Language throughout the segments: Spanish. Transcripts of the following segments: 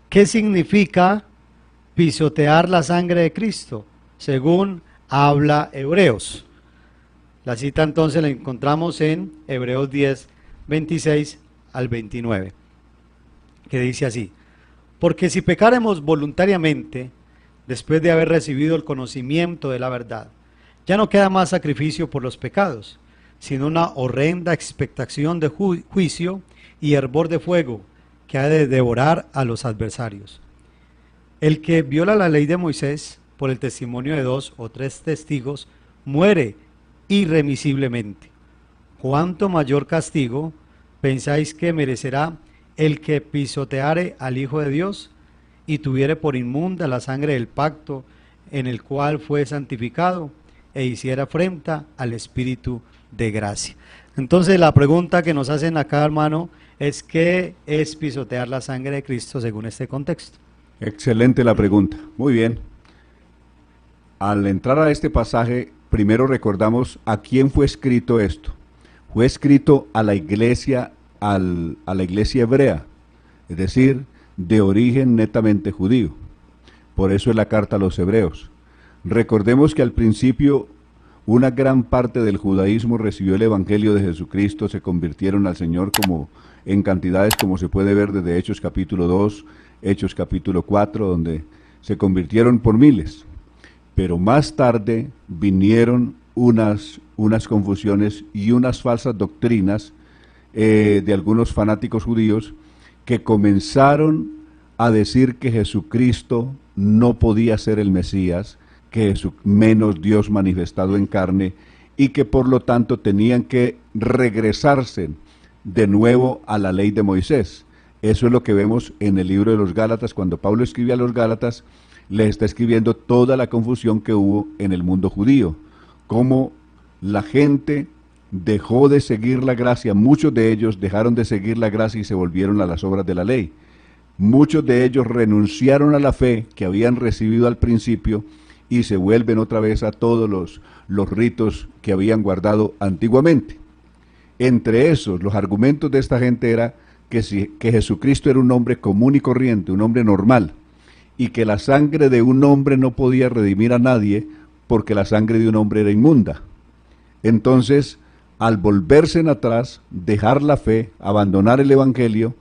¿Qué significa pisotear la sangre de Cristo? Según habla Hebreos. La cita entonces la encontramos en Hebreos 10, 26 al 29, que dice así: porque si pecáremos voluntariamente, después de haber recibido el conocimiento de la verdad, ya no queda más sacrificio por los pecados, sino una horrenda expectación de juicio y hervor de fuego que ha de devorar a los adversarios. El que viola la ley de Moisés por el testimonio de 2 o 3 testigos muere irremisiblemente. ¿Cuánto mayor castigo pensáis que merecerá el que pisoteare al Hijo de Dios y tuviere por inmunda la sangre del pacto en el cual fue santificado e hiciera afrenta al Espíritu de gracia? Entonces la pregunta que nos hacen acá, hermano, es: ¿qué es pisotear la sangre de Cristo según este contexto? Excelente la pregunta. Muy bien. Al entrar a este pasaje, primero recordamos a quién fue escrito esto. Fue escrito a la iglesia, a la iglesia hebrea, es decir, de origen netamente judío. Por eso es la carta a los hebreos. Recordemos que al principio una gran parte del judaísmo recibió el evangelio de Jesucristo, se convirtieron al Señor como en cantidades, como se puede ver desde Hechos capítulo 2, Hechos capítulo 4, donde se convirtieron por miles. Pero más tarde vinieron unas confusiones y unas falsas doctrinas de algunos fanáticos judíos que comenzaron a decir que Jesucristo no podía ser el Mesías, que menos Dios manifestado en carne, y que por lo tanto tenían que regresarse de nuevo a la ley de Moisés. Eso es lo que vemos en el libro de los Gálatas. Cuando Pablo escribe a los Gálatas, les está escribiendo toda la confusión que hubo en el mundo judío, cómo la gente dejó de seguir la gracia, muchos de ellos dejaron de seguir la gracia y se volvieron a las obras de la ley. Muchos de ellos renunciaron a la fe que habían recibido al principio y se vuelven otra vez a todos los ritos que habían guardado antiguamente. Entre esos, los argumentos de esta gente era que Jesucristo era un hombre común y corriente, un hombre normal, y que la sangre de un hombre no podía redimir a nadie porque la sangre de un hombre era inmunda. Entonces, al volverse en atrás, dejar la fe, abandonar el evangelio,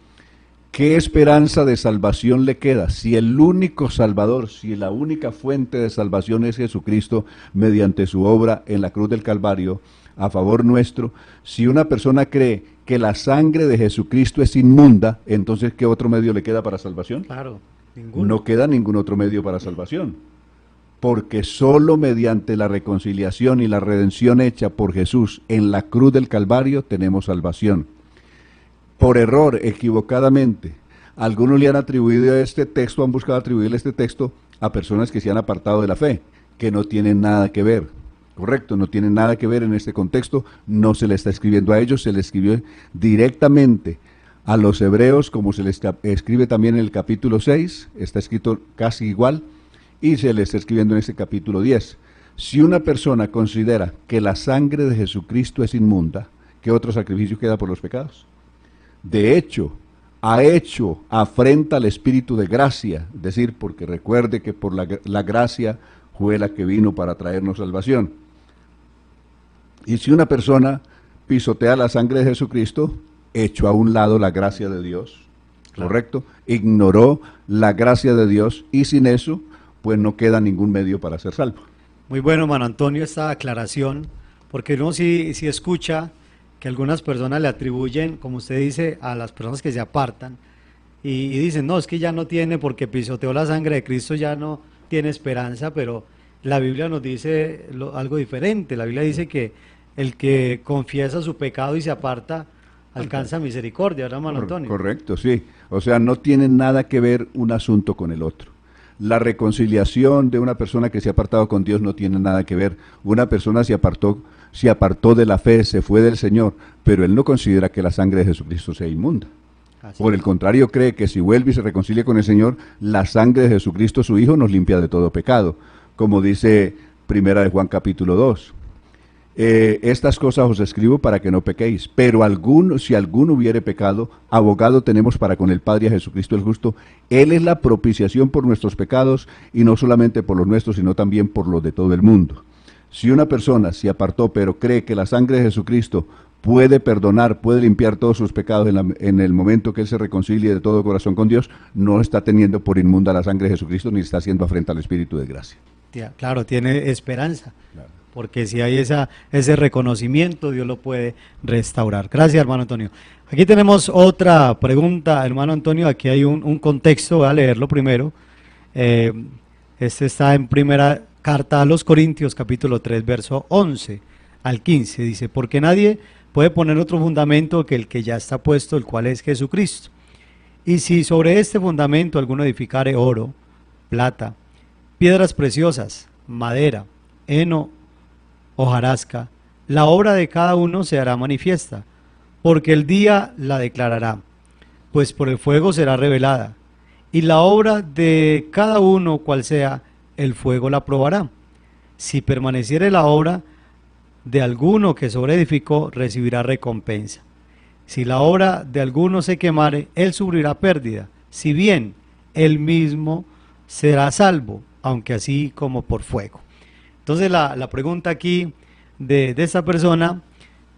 ¿qué esperanza de salvación le queda? Si el único salvador, si la única fuente de salvación es Jesucristo mediante su obra en la cruz del Calvario a favor nuestro, si una persona cree que la sangre de Jesucristo es inmunda, entonces ¿qué otro medio le queda para salvación? Claro, ninguno. No queda ningún otro medio para salvación, porque solo mediante la reconciliación y la redención hecha por Jesús en la cruz del Calvario tenemos salvación. Por error, equivocadamente, algunos le han atribuido este texto, han buscado atribuirle este texto a personas que se han apartado de la fe, que no tienen nada que ver. Correcto, no tienen nada que ver en este contexto, no se le está escribiendo a ellos, se le escribió directamente a los hebreos, como se les escribe también en el capítulo 6, está escrito casi igual, y se le está escribiendo en este capítulo 10. Si una persona considera que la sangre de Jesucristo es inmunda, ¿qué otro sacrificio queda por los pecados? De hecho, ha hecho afrenta al Espíritu de gracia, es decir, porque recuerde que por la gracia fue la que vino para traernos salvación. Y si una persona pisotea la sangre de Jesucristo, echó a un lado la gracia de Dios, ¿correcto? Ignoró la gracia de Dios y sin eso, pues no queda ningún medio para ser salvo. Muy bueno, hermano Antonio, esta aclaración, porque uno sí escucha que algunas personas le atribuyen, como usted dice, a las personas que se apartan y dicen, no, es que ya no tiene, porque pisoteó la sangre de Cristo, ya no tiene esperanza, pero la Biblia nos dice algo diferente. La Biblia dice que el que confiesa su pecado y se aparta alcanza misericordia, ¿verdad, hermano Antonio? Correcto, sí. O sea, no tiene nada que ver un asunto con el otro. La reconciliación de una persona que se ha apartado con Dios no tiene nada que ver. Una persona se apartó de la fe, se fue del Señor, pero él no considera que la sangre de Jesucristo sea inmunda. Por el contrario, cree que si vuelve y se reconcilia con el Señor, la sangre de Jesucristo, su Hijo, nos limpia de todo pecado, como dice Primera de Juan capítulo 2. Estas cosas os escribo para que no pequéis, pero si alguno hubiere pecado, abogado tenemos para con el Padre, a Jesucristo el justo. Él es la propiciación por nuestros pecados, y no solamente por los nuestros, sino también por los de todo el mundo. Si una persona se apartó, pero cree que la sangre de Jesucristo puede perdonar, puede limpiar todos sus pecados en el momento que él se reconcilie de todo corazón con Dios, no está teniendo por inmunda la sangre de Jesucristo, ni está haciendo afrenta al Espíritu de gracia. Claro, tiene esperanza. Claro. Porque si hay ese reconocimiento, Dios lo puede restaurar. Gracias, hermano Antonio. Aquí tenemos otra pregunta, hermano Antonio. Aquí hay un contexto, voy a leerlo primero. Este está en primera carta a los Corintios, capítulo 3, verso 11 al 15. Dice, porque nadie puede poner otro fundamento que el que ya está puesto, el cual es Jesucristo. Y si sobre este fundamento alguno edificare oro, plata, piedras preciosas, madera, heno, hojarasca, la obra de cada uno se hará manifiesta, porque el día la declarará, pues por el fuego será revelada, y la obra de cada uno, cual sea, el fuego la probará. Si permaneciere la obra de alguno que sobreedificó, recibirá recompensa. Si la obra de alguno se quemare, él sufrirá pérdida, si bien él mismo será salvo, aunque así como por fuego. Entonces la pregunta aquí de esta persona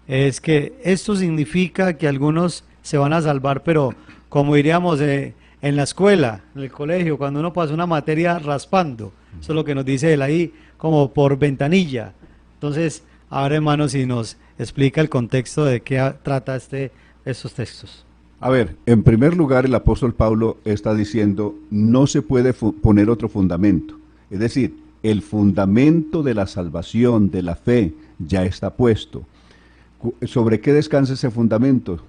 es que esto significa que algunos se van a salvar, pero como diríamos en la escuela, en el colegio, cuando uno pasa una materia raspando, eso es lo que nos dice él ahí, como por ventanilla. Entonces, ahora hermano, si nos explica el contexto de qué trata estos textos. A ver, en primer lugar, el apóstol Pablo está diciendo, no se puede poner otro fundamento. Es decir, el fundamento de la salvación, de la fe, ya está puesto. ¿Sobre qué descansa ese fundamento?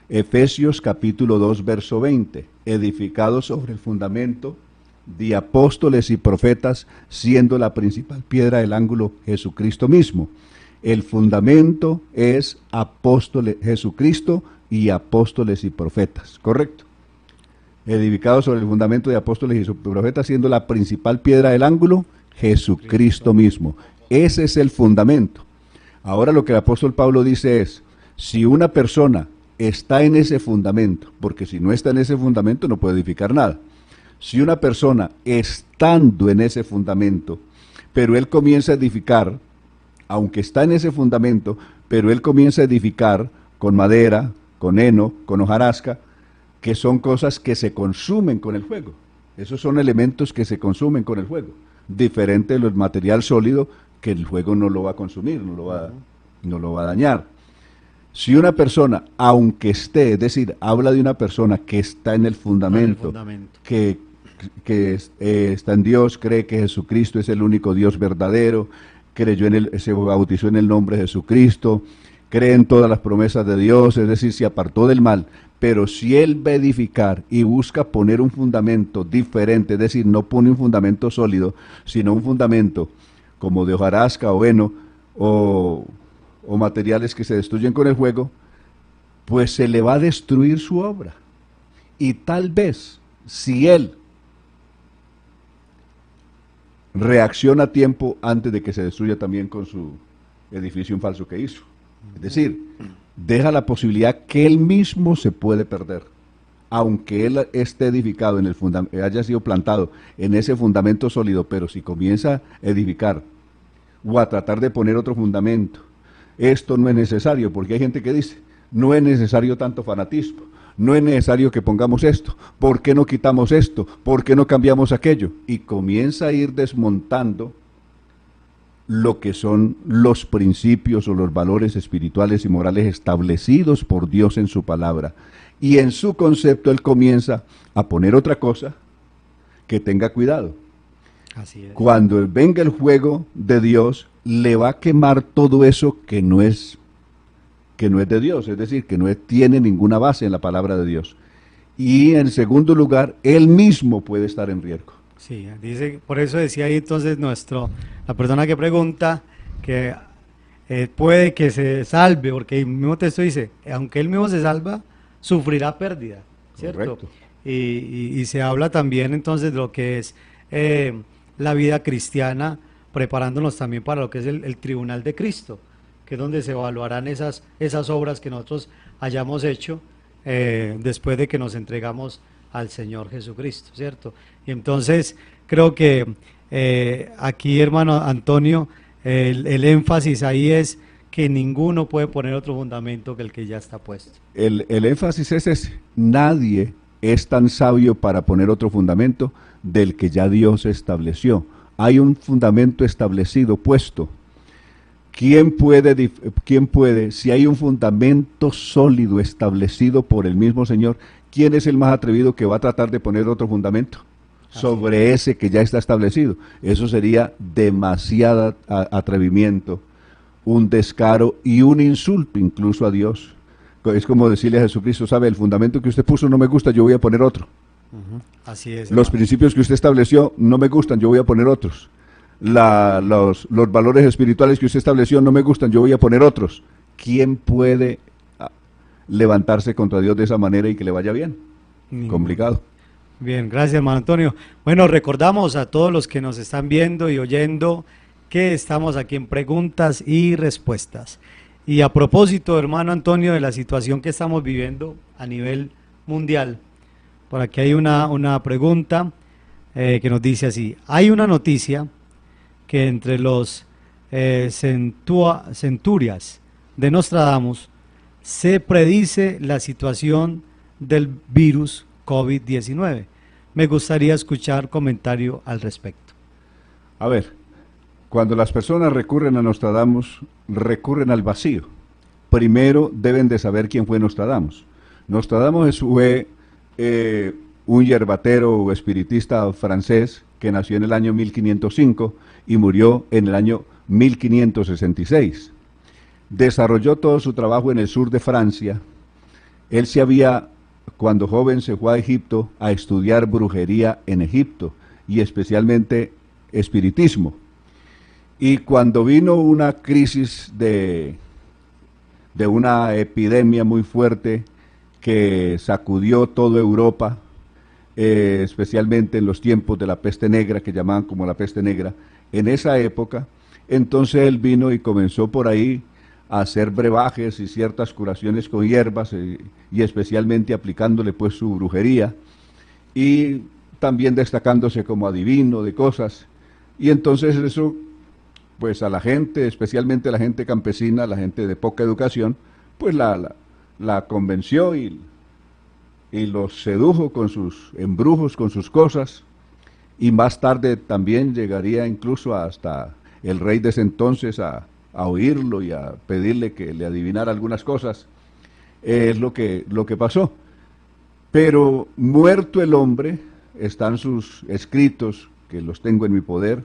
Efesios capítulo 2, verso 20. Edificados sobre el fundamento de apóstoles y profetas, siendo la principal piedra del ángulo Jesucristo mismo. El fundamento es apóstoles, Jesucristo y apóstoles y profetas, ¿correcto? Edificados sobre el fundamento de apóstoles y profetas, siendo la principal piedra del ángulo Jesucristo mismo. Ese es el fundamento. Ahora lo que el apóstol Pablo dice es, si una persona está en ese fundamento, porque si no está en ese fundamento no puede edificar nada. Si una persona estando en ese fundamento, pero él comienza a edificar, aunque está en ese fundamento, pero él comienza a edificar con madera, con heno, con hojarasca, que son cosas que se consumen con el fuego. Esos son elementos que se consumen con el fuego. Diferente del material sólido que el fuego no lo va a consumir, no lo va a dañar. Si una persona, aunque esté, es decir, habla de una persona que está en el fundamento, que está en Dios, cree que Jesucristo es el único Dios verdadero, se bautizó en el nombre de Jesucristo, cree en todas las promesas de Dios, es decir, se apartó del mal. Pero si él va a edificar y busca poner un fundamento diferente, es decir, no pone un fundamento sólido, sino un fundamento como de hojarasca o heno o materiales que se destruyen con el fuego, pues se le va a destruir su obra. Y tal vez, si él reacciona a tiempo antes de que se destruya también con su edificio en falso que hizo. Es decir, deja la posibilidad que él mismo se puede perder, aunque él esté edificado en el haya sido plantado en ese fundamento sólido, pero si comienza a edificar o a tratar de poner otro fundamento, esto no es necesario, porque hay gente que dice, no es necesario tanto fanatismo, no es necesario que pongamos esto, ¿por qué no quitamos esto? ¿Por qué no cambiamos aquello? Y comienza a ir desmontando lo que son los principios o los valores espirituales y morales establecidos por Dios en su palabra. Y en su concepto él comienza a poner otra cosa que tenga cuidado. Así es. Cuando venga el fuego de Dios, le va a quemar todo eso que no es de Dios, es decir, que no tiene ninguna base en la palabra de Dios. Y en segundo lugar, él mismo puede estar en riesgo. Sí, dice, por eso decía ahí entonces la persona que pregunta que puede que se salve, porque el mismo texto dice, aunque él mismo se salva, sufrirá pérdida, ¿cierto? Correcto. Y se habla también entonces de lo que es la vida cristiana, preparándonos también para lo que es el tribunal de Cristo. que es donde se evaluarán esas obras que nosotros hayamos hecho después de que nos entregamos al Señor Jesucristo, ¿cierto? Y entonces creo que aquí, hermano Antonio, el énfasis ahí es que ninguno puede poner otro fundamento que el que ya está puesto. El énfasis es ese: nadie es tan sabio para poner otro fundamento del que ya Dios estableció. Hay un fundamento establecido, puesto. ¿Quién puede, si hay un fundamento sólido establecido por el mismo Señor, quién es el más atrevido que va a tratar de poner otro fundamento sobre ese que ya está establecido? Eso sería demasiado atrevimiento, un descaro y un insulto incluso a Dios. Es como decirle a Jesucristo: sabe, el fundamento que usted puso no me gusta, yo voy a poner otro. Así es. Los principios que usted estableció no me gustan, yo voy a poner otros. Los valores espirituales que usted estableció no me gustan, yo voy a poner otros. ¿Quién puede levantarse contra Dios de esa manera y que le vaya bien? Complicado. Bien, gracias, hermano Antonio. Bueno, recordamos a todos los que nos están viendo y oyendo que estamos aquí en preguntas y respuestas. Y a propósito, hermano Antonio, de la situación que estamos viviendo a nivel mundial, por aquí hay una pregunta que nos dice así: hay una noticia que entre los centurias de Nostradamus se predice la situación del virus COVID-19. Me gustaría escuchar comentario al respecto. A ver, cuando las personas recurren a Nostradamus, recurren al vacío. Primero deben de saber quién fue Nostradamus. Nostradamus fue un yerbatero o espiritista francés que nació en el año 1505 y murió en el año 1566. Desarrolló todo su trabajo en el sur de Francia. Él cuando joven se fue a Egipto a estudiar brujería en Egipto y especialmente espiritismo. Y cuando vino una crisis de una epidemia muy fuerte que sacudió toda Europa, especialmente en los tiempos de la peste negra, que llamaban como la peste negra, en esa época, entonces él vino y comenzó por ahí a hacer brebajes y ciertas curaciones con hierbas, y especialmente aplicándole pues su brujería, y también destacándose como adivino de cosas. Y entonces eso, pues a la gente, especialmente a la gente campesina, la gente de poca educación, pues la convenció y los sedujo con sus embrujos, con sus cosas, y más tarde también llegaría incluso hasta el rey de ese entonces a oírlo y a pedirle que le adivinara algunas cosas. Es lo que pasó. Pero muerto el hombre, están sus escritos, que los tengo en mi poder,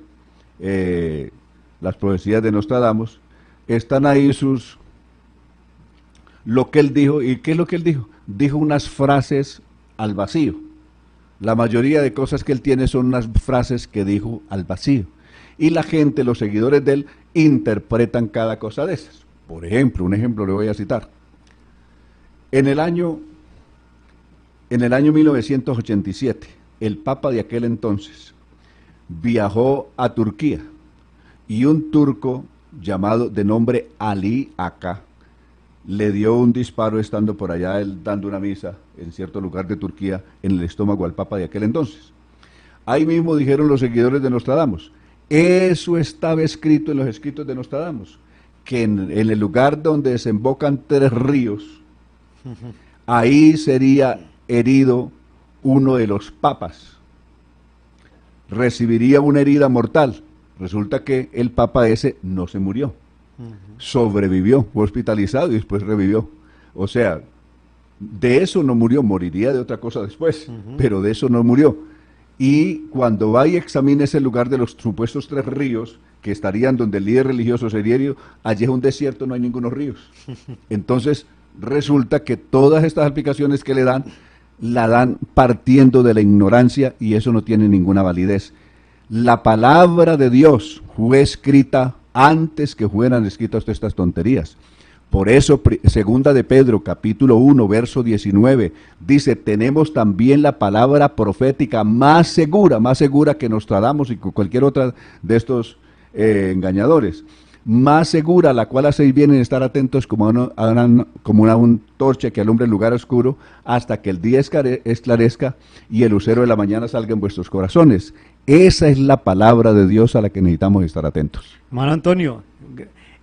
las profecías de Nostradamus, están ahí lo que él dijo. ¿Y qué es lo que él dijo? Dijo unas frases al vacío. La mayoría de cosas que él tiene son unas frases que dijo al vacío. Y la gente, los seguidores de él, interpretan cada cosa de esas. Por ejemplo, un ejemplo le voy a citar. En el año 1987, el Papa de aquel entonces viajó a Turquía, y un turco llamado de nombre Ali Aka le dio un disparo estando por allá, él dando una misa en cierto lugar de Turquía, en el estómago al Papa de aquel entonces. Ahí mismo dijeron los seguidores de Nostradamus, eso estaba escrito en los escritos de Nostradamus, que en el lugar donde desembocan 3 ríos, ahí sería herido uno de los papas, recibiría una herida mortal. Resulta que el papa ese no se murió, sobrevivió, fue hospitalizado y después revivió. O sea, de eso no murió, moriría de otra cosa después, pero de eso no murió. Y cuando va y examina ese lugar de los supuestos 3 ríos, que estarían donde el líder religioso sería herido, allí es un desierto, no hay ningunos ríos. Entonces, resulta que todas estas aplicaciones que le dan, la dan partiendo de la ignorancia, y eso no tiene ninguna validez. La palabra de Dios fue escrita antes que fueran escritas estas tonterías. Por eso, segunda de Pedro, capítulo 1, verso 19, dice, tenemos también la palabra profética más segura que Nostradamus y cualquier otra de estos engañadores. más segura, la cual hacéis bien en estar atentos como como una antorcha que alumbre el lugar oscuro, hasta que el día esclarezca y el lucero de la mañana salga en vuestros corazones. Esa es la palabra de Dios a la que necesitamos estar atentos. Hermano Antonio,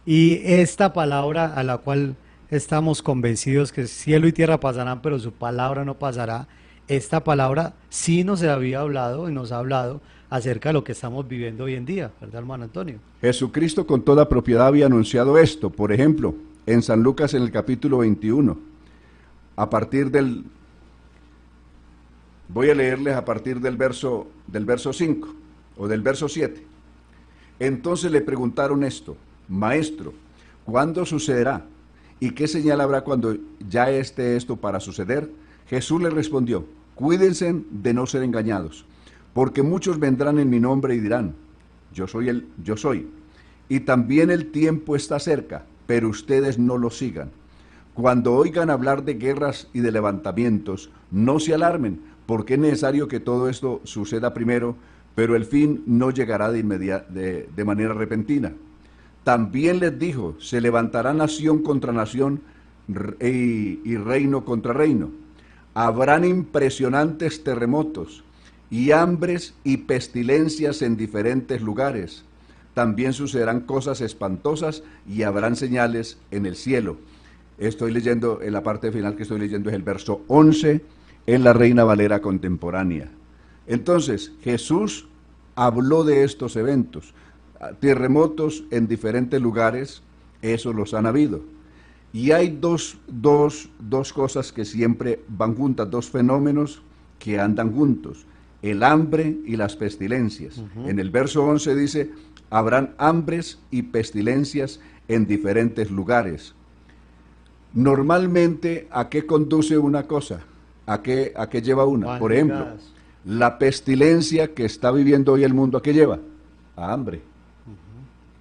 y esta palabra a la cual estamos convencidos que cielo y tierra pasarán, pero su palabra no pasará, esta palabra sí nos había hablado y nos ha hablado acerca de lo que estamos viviendo hoy en día, ¿verdad, hermano Antonio? Jesucristo con toda propiedad había anunciado esto, por ejemplo, en San Lucas en el capítulo 21, a partir del... Voy a leerles a partir del verso 5 o del verso 7. Entonces le preguntaron esto: Maestro, ¿cuándo sucederá? ¿Y qué señal habrá cuando ya esté esto para suceder? Jesús le respondió: Cuídense de no ser engañados, porque muchos vendrán en mi nombre y dirán: yo soy. Y también el tiempo está cerca, pero ustedes no lo sigan. Cuando oigan hablar de guerras y de levantamientos, no se alarmen, porque es necesario que todo esto suceda primero, pero el fin no llegará de manera repentina. También les dijo: se levantará nación contra nación y reino contra reino. Habrán impresionantes terremotos y hambres y pestilencias en diferentes lugares. También sucederán cosas espantosas y habrán señales en el cielo. Estoy leyendo, en la parte final que estoy leyendo es el verso 11 en la Reina Valera contemporánea. Entonces, Jesús habló de estos eventos. Terremotos en diferentes lugares, esos los han habido. Y hay dos cosas que siempre van juntas, dos fenómenos que andan juntos: el hambre y las pestilencias. En el verso 11 dice: habrán hambres y pestilencias en diferentes lugares. Normalmente, ¿a qué conduce una cosa? ¿A qué lleva una? Por ejemplo, la pestilencia que está viviendo hoy el mundo, ¿a qué lleva? A hambre.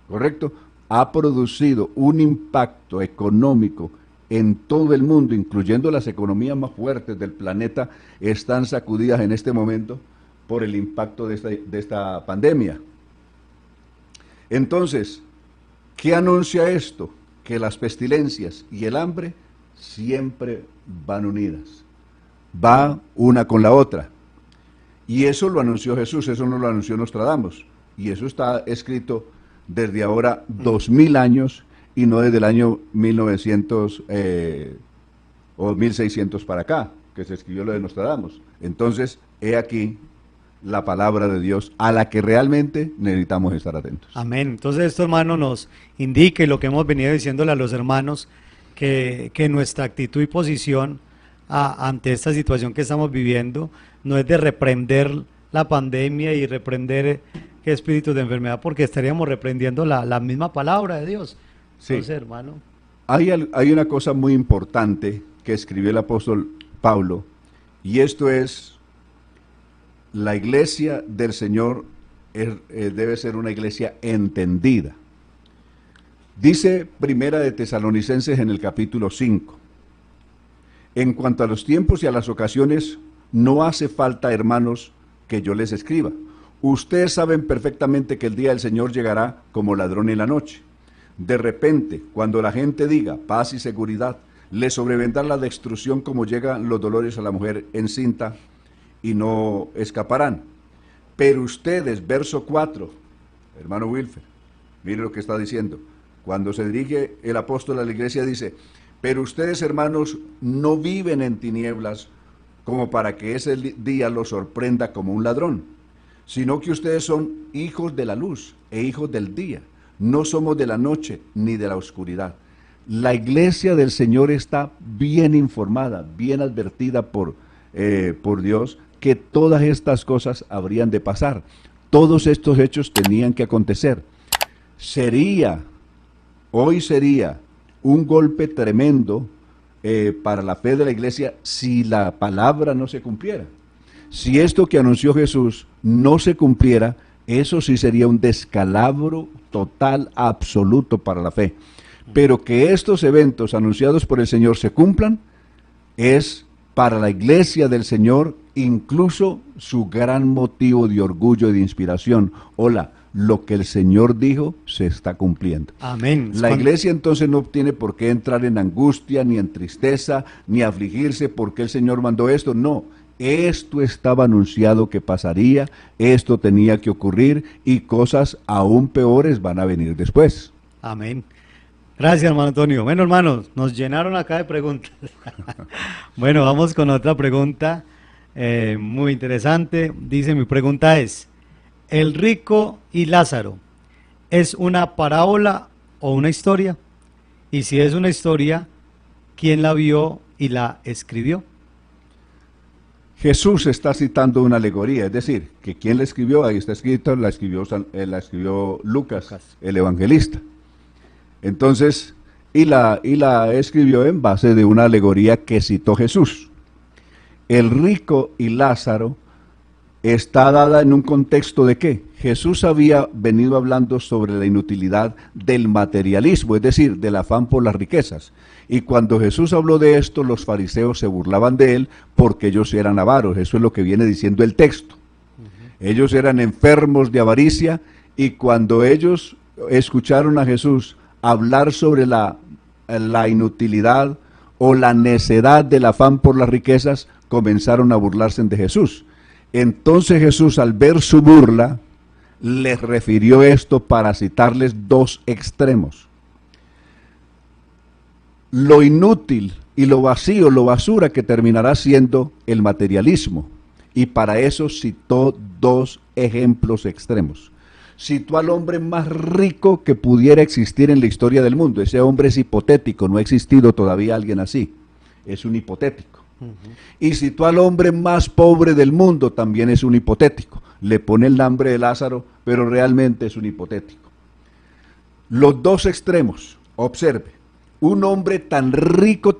¿Correcto? Ha producido un impacto económico en todo el mundo, incluyendo las economías más fuertes del planeta, están sacudidas en este momento por el impacto de esta pandemia. Entonces, ¿qué anuncia esto? Que las pestilencias y el hambre siempre van unidas, va una con la otra. Y eso lo anunció Jesús, eso no lo anunció Nostradamus, y eso está escrito desde ahora 2000 años y no desde el año 1900 o 1600 para acá, que se escribió lo de Nostradamus. Entonces, he aquí la palabra de Dios a la que realmente necesitamos estar atentos. Amén. Entonces esto, hermano, nos indique lo que hemos venido diciéndole a los hermanos, que nuestra actitud y posición ante esta situación que estamos viviendo no es de reprender la pandemia y reprender espíritus de enfermedad, porque estaríamos reprendiendo la misma palabra de Dios. Entonces, sí, hermano, hay una cosa muy importante que escribió el apóstol Pablo, y esto es: la iglesia del Señor debe ser una iglesia entendida. Dice Primera de Tesalonicenses en el capítulo 5: en cuanto a los tiempos y a las ocasiones, no hace falta, hermanos, que yo les escriba. Ustedes saben perfectamente que el día del Señor llegará como ladrón en la noche. De repente, cuando la gente diga paz y seguridad, le sobrevendrá la destrucción como llegan los dolores a la mujer encinta, y no escaparán. Pero ustedes, verso 4, hermano Wilfer, mire lo que está diciendo. Cuando se dirige el apóstol a la iglesia dice: pero ustedes, hermanos, no viven en tinieblas como para que ese día los sorprenda como un ladrón, sino que ustedes son hijos de la luz e hijos del día. No somos de la noche ni de la oscuridad. La iglesia del Señor está bien informada, bien advertida por Dios, que todas estas cosas habrían de pasar. Todos estos hechos tenían que acontecer. Hoy sería un golpe tremendo para la fe de la iglesia si la palabra no se cumpliera. Si esto que anunció Jesús no se cumpliera, eso sí sería un descalabro total, absoluto para la fe. Pero que estos eventos anunciados por el Señor se cumplan, es para la iglesia del Señor incluso su gran motivo de orgullo y de inspiración. Hola, lo que el Señor dijo se está cumpliendo. Amén. La iglesia entonces no tiene por qué entrar en angustia, ni en tristeza, ni afligirse porque el Señor mandó esto. No, esto estaba anunciado que pasaría, esto tenía que ocurrir y cosas aún peores van a venir después. Amén. Gracias, hermano Antonio. Bueno, hermanos, nos llenaron acá de preguntas. Bueno, vamos con otra pregunta muy interesante. Dice, mi pregunta es, ¿el rico y Lázaro es una parábola o una historia? Y si es una historia, ¿quién la vio y la escribió? Jesús está citando una alegoría, es decir, que ¿quién la escribió? Ahí está escrito, la escribió Lucas, el evangelista. Entonces, y la escribió en base de una alegoría que citó Jesús. El rico y Lázaro está dada en un contexto de ¿qué? Jesús había venido hablando sobre la inutilidad del materialismo, es decir, del afán por las riquezas. Y cuando Jesús habló de esto, los fariseos se burlaban de él porque ellos eran avaros. Eso es lo que viene diciendo el texto. Ellos eran enfermos de avaricia y cuando ellos escucharon a Jesús hablar sobre la inutilidad o la necedad del afán por las riquezas, comenzaron a burlarse de Jesús. Entonces Jesús, al ver su burla, les refirió esto para citarles dos extremos. Lo inútil y lo vacío, lo basura que terminará siendo el materialismo. Y para eso citó dos ejemplos extremos. Citó al hombre más rico que pudiera existir en la historia del mundo. Ese hombre es hipotético, no ha existido todavía alguien así. Es un hipotético. Y citó al hombre más pobre del mundo, también es un hipotético. Le pone el nombre de Lázaro, pero realmente es un hipotético. Los dos extremos, observe, un hombre tan rico,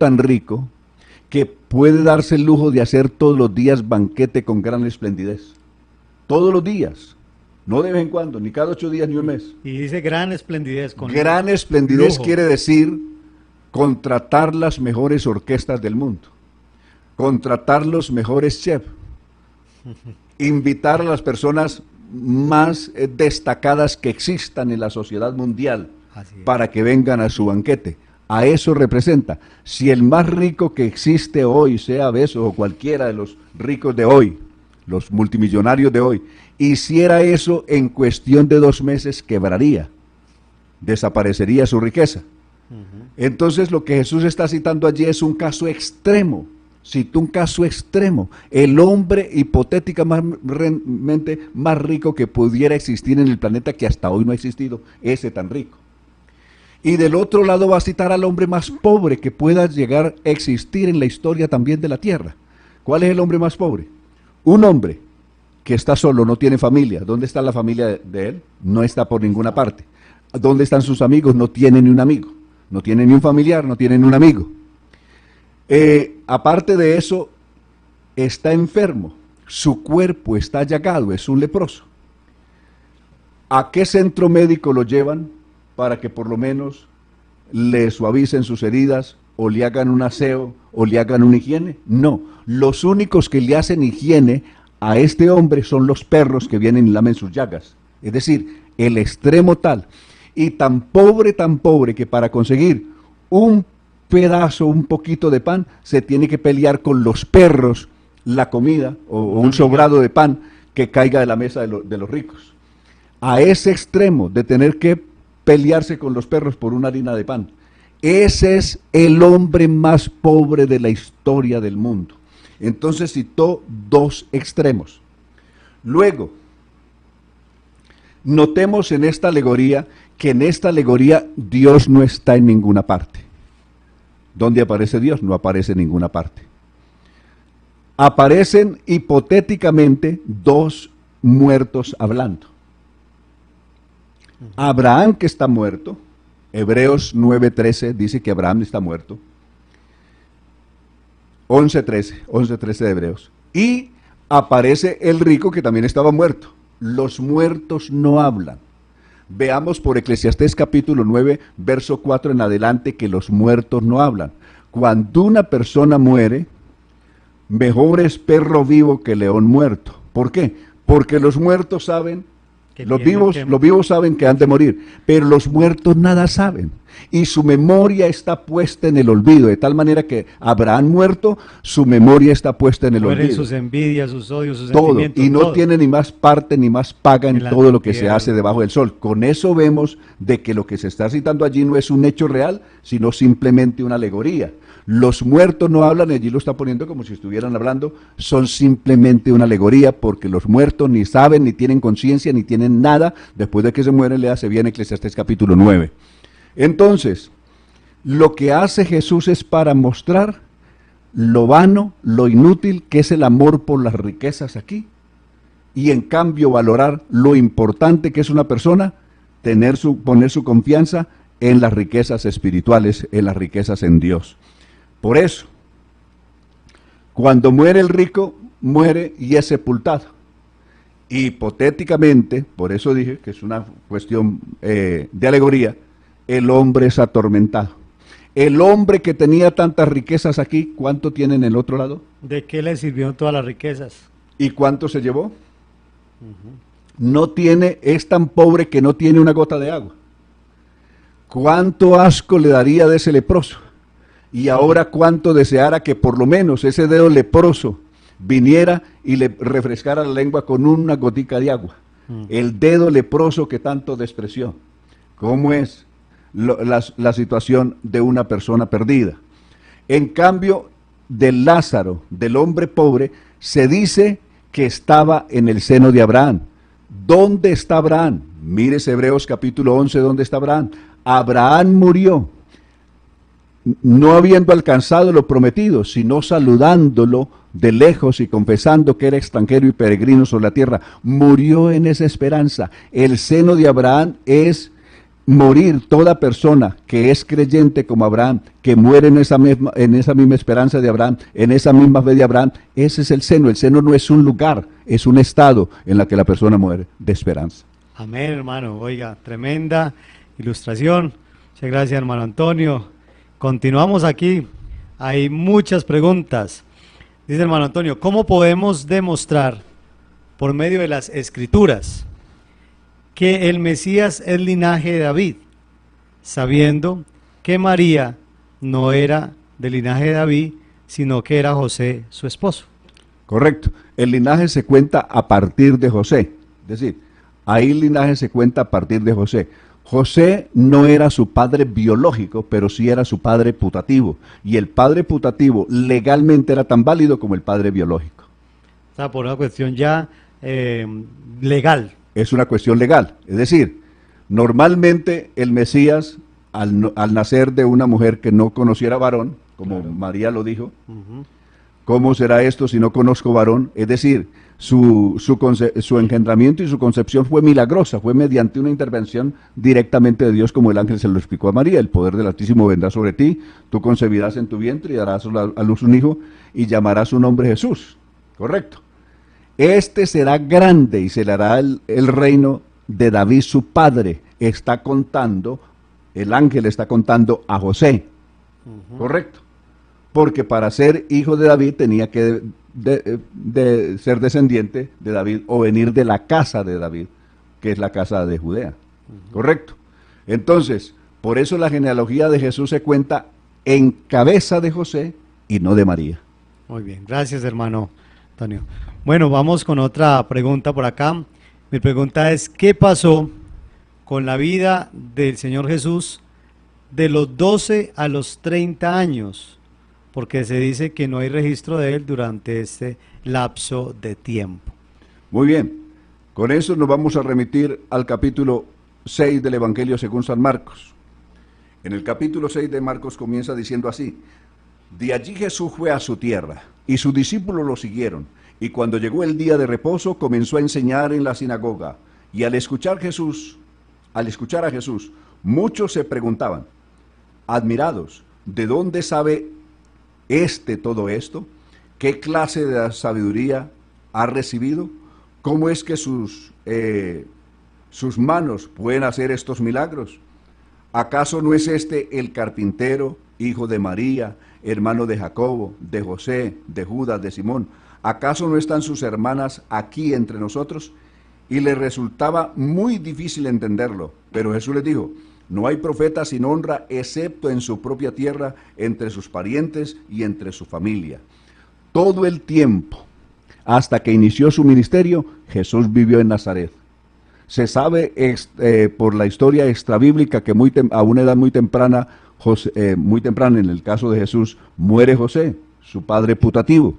que puede darse el lujo de hacer todos los días banquete con gran esplendidez. Todos los días, no de vez en cuando, ni cada 8 días ni un mes. Y dice gran esplendidez. Gran esplendidez lujo. quiere decir contratar las mejores orquestas del mundo, contratar los mejores chefs, invitar a las personas más destacadas que existan en la sociedad mundial para que vengan a su banquete. A eso representa. Si el más rico que existe hoy, sea Bezos o cualquiera de los ricos de hoy, los multimillonarios de hoy, hiciera eso en cuestión de 2 meses, quebraría, desaparecería su riqueza. Entonces lo que Jesús está citando allí es un caso extremo. Citó un caso extremo, el hombre hipotéticamente más rico que pudiera existir en el planeta, que hasta hoy no ha existido, ese tan rico. Y del otro lado va a citar al hombre más pobre que pueda llegar a existir en la historia también de la tierra. ¿Cuál es el hombre más pobre? Un hombre que está solo, no tiene familia. ¿Dónde está la familia de él? No está por ninguna parte. ¿Dónde están sus amigos? No tiene ni un amigo, no tiene ni un familiar, no tiene ni un amigo. Aparte de eso, está enfermo, su cuerpo está llagado, es un leproso. ¿A qué centro médico lo llevan para que por lo menos le suavicen sus heridas o le hagan un aseo o le hagan una higiene? No, los únicos que le hacen higiene a este hombre son los perros que vienen y lamen sus llagas. Es decir, el extremo tal, y tan pobre que para conseguir un pedazo, un poquito de pan, se tiene que pelear con los perros la comida o un sobrado de pan que caiga de la mesa de los ricos. A ese extremo de tener que pelearse con los perros por una harina de pan. Ese es el hombre más pobre de la historia del mundo. Entonces citó dos extremos. Luego, notemos en esta alegoría que en esta alegoría Dios no está en ninguna parte. ¿Dónde aparece Dios? No aparece en ninguna parte. Aparecen hipotéticamente dos muertos hablando. Abraham, que está muerto, Hebreos 9:13 dice que Abraham está muerto. 11:13 de Hebreos. Y aparece el rico que también estaba muerto. Los muertos no hablan. Veamos por Eclesiastés capítulo 9, verso 4 en adelante, que los muertos no hablan. Cuando una persona muere, mejor es perro vivo que león muerto. ¿Por qué? Porque los muertos saben Que Los tienen vivos, que- los vivos saben que han de morir, pero los muertos nada saben. Y su memoria está puesta en el olvido, de tal manera que Abraham muerto, su memoria está puesta en el Mueren olvido. sus envidias, sus odios, sus Todo, sentimientos, y no todo. tiene ni más parte ni más paga en En la todo lo que se tierra. hace debajo del sol. Con eso vemos de que lo que se está citando allí no es un hecho real, sino simplemente una alegoría. Los muertos no hablan, allí lo está poniendo como si estuvieran hablando, son simplemente una alegoría, porque los muertos ni saben, ni tienen conciencia, ni tienen nada. Después de que se mueren, le hace bien Eclesiastés capítulo 9. Entonces, lo que hace Jesús es para mostrar lo vano, lo inútil que es el amor por las riquezas aquí, y en cambio valorar lo importante que es una persona, poner su confianza en las riquezas espirituales, en las riquezas en Dios. Por eso, cuando muere el rico, muere y es sepultado. Hipotéticamente, por eso dije que es una cuestión de alegoría, el hombre es atormentado. El hombre que tenía tantas riquezas aquí, ¿cuánto tiene en el otro lado? ¿De qué le sirvieron todas las riquezas? ¿Y cuánto se llevó? No tiene, es tan pobre que no tiene una gota de agua. ¿Cuánto asco le daría de ese leproso? Y ahora cuánto deseara que por lo menos ese dedo leproso viniera y le refrescara la lengua con una gotica de agua. El dedo leproso que tanto despreció. ¿Cómo es la situación de una persona perdida? En cambio, del Lázaro, del hombre pobre, se dice que estaba en el seno de Abraham. ¿Dónde está Abraham? Mires Hebreos capítulo 11, ¿dónde está Abraham? Abraham murió, no habiendo alcanzado lo prometido, sino saludándolo de lejos y confesando que era extranjero y peregrino sobre la tierra. Murió en esa esperanza. El seno de Abraham es morir. Toda persona que es creyente como Abraham, que muere en esa misma esperanza de Abraham, en esa misma fe de Abraham, ese es el seno. El seno no es un lugar, es un estado en la que la persona muere de esperanza. Amén, hermano. Oiga, tremenda ilustración. Muchas gracias, hermano Antonio. Continuamos aquí. Hay muchas preguntas. Dice hermano Antonio, ¿cómo podemos demostrar por medio de las escrituras que el Mesías es linaje de David, sabiendo que María no era del linaje de David, sino que era José, su esposo? Correcto. El linaje se cuenta a partir de José. Es decir, ahí el linaje se cuenta a partir de José. José no era su padre biológico, pero sí era su padre putativo. Y el padre putativo legalmente era tan válido como el padre biológico. O sea, por una cuestión ya legal. Es una cuestión legal. Es decir, normalmente el Mesías, al nacer de una mujer que no conociera varón, como claro, María lo dijo, ¿cómo será esto si no conozco varón? Es decir, su engendramiento y su concepción fue milagrosa, fue mediante una intervención directamente de Dios, como el ángel se lo explicó a María. El poder del Altísimo vendrá sobre ti, tú concebirás en tu vientre y darás a luz un hijo y llamarás su nombre Jesús. Correcto. Este será grande y se le hará el reino de David su padre. Está contando, el ángel está contando a José. Correcto. Porque para ser hijo de David tenía que de ser descendiente de David o venir de la casa de David, que es la casa de Judea. Correcto. Entonces, por eso la genealogía de Jesús se cuenta en cabeza de José y no de María. Muy bien, gracias hermano Antonio. Bueno, vamos con otra pregunta por acá. Mi pregunta es, ¿qué pasó con la vida del Señor Jesús de los 12 a los 30 años? Porque se dice que no hay registro de él durante este lapso de tiempo. Muy bien, con eso nos vamos a remitir al capítulo 6 del Evangelio según San Marcos. En el capítulo 6 de Marcos comienza diciendo así: de allí Jesús fue a su tierra, y sus discípulos lo siguieron, y cuando llegó el día de reposo comenzó a enseñar en la sinagoga, y al escuchar a Jesús, muchos se preguntaban, admirados, ¿de dónde sabe todo esto? ¿Qué clase de sabiduría ha recibido? ¿Cómo es que sus manos pueden hacer estos milagros? ¿Acaso no es este el carpintero, hijo de María, hermano de Jacobo, de José, de Judas, de Simón? ¿Acaso no están sus hermanas aquí entre nosotros? y les resultaba muy difícil entenderlo. Pero Jesús les dijo: no hay profeta sin honra excepto en su propia tierra, entre sus parientes y entre su familia. Todo el tiempo, hasta que inició su ministerio, Jesús vivió en Nazaret. Se sabe por la historia extrabíblica que a una edad muy temprana, muy temprana en el caso de Jesús, muere José, su padre putativo.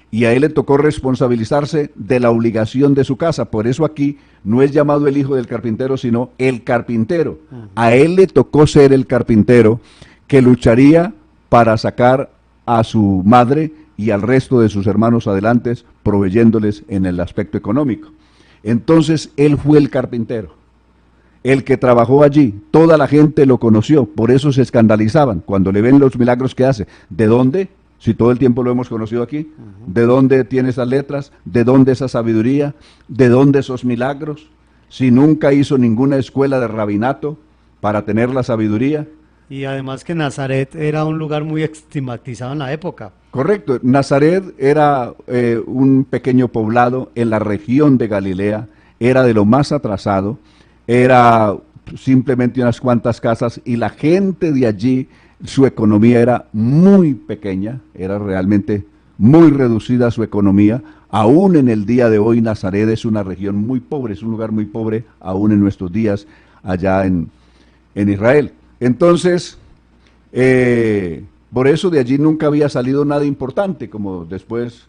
Y a él le tocó responsabilizarse de la obligación de su casa. Por eso aquí no es llamado el hijo del carpintero, sino el carpintero. A él le tocó ser el carpintero que lucharía para sacar a su madre y al resto de sus hermanos adelante, proveyéndoles en el aspecto económico. Entonces él fue el carpintero, el que trabajó allí. Toda la gente lo conoció, por eso se escandalizaban cuando le ven los milagros que hace. ¿De dónde? Si todo el tiempo lo hemos conocido aquí. ¿De dónde tiene esas letras? ¿De dónde esa sabiduría? ¿De dónde esos milagros? Si nunca hizo ninguna escuela de rabinato para tener la sabiduría. Y además que Nazaret era un lugar muy estigmatizado en la época. Correcto. Nazaret era un pequeño poblado en la región de Galilea. Era de lo más atrasado. Era simplemente unas cuantas casas y la gente de allí, su economía era muy pequeña, era realmente muy reducida su economía. Aún en el día de hoy Nazaret es una región muy pobre, es un lugar muy pobre, aún en nuestros días allá en Israel. Entonces, por eso de allí nunca había salido nada importante, como después...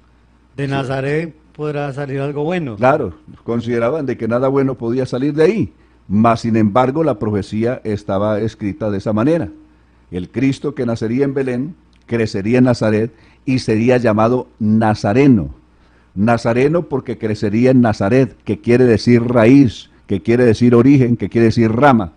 De Nazaret podrá salir algo bueno. Claro, consideraban de que nada bueno podía salir de ahí, mas sin embargo la profecía estaba escrita de esa manera. El Cristo que nacería en Belén, crecería en Nazaret y sería llamado Nazareno. Nazareno porque crecería en Nazaret, que quiere decir raíz, que quiere decir origen, que quiere decir rama.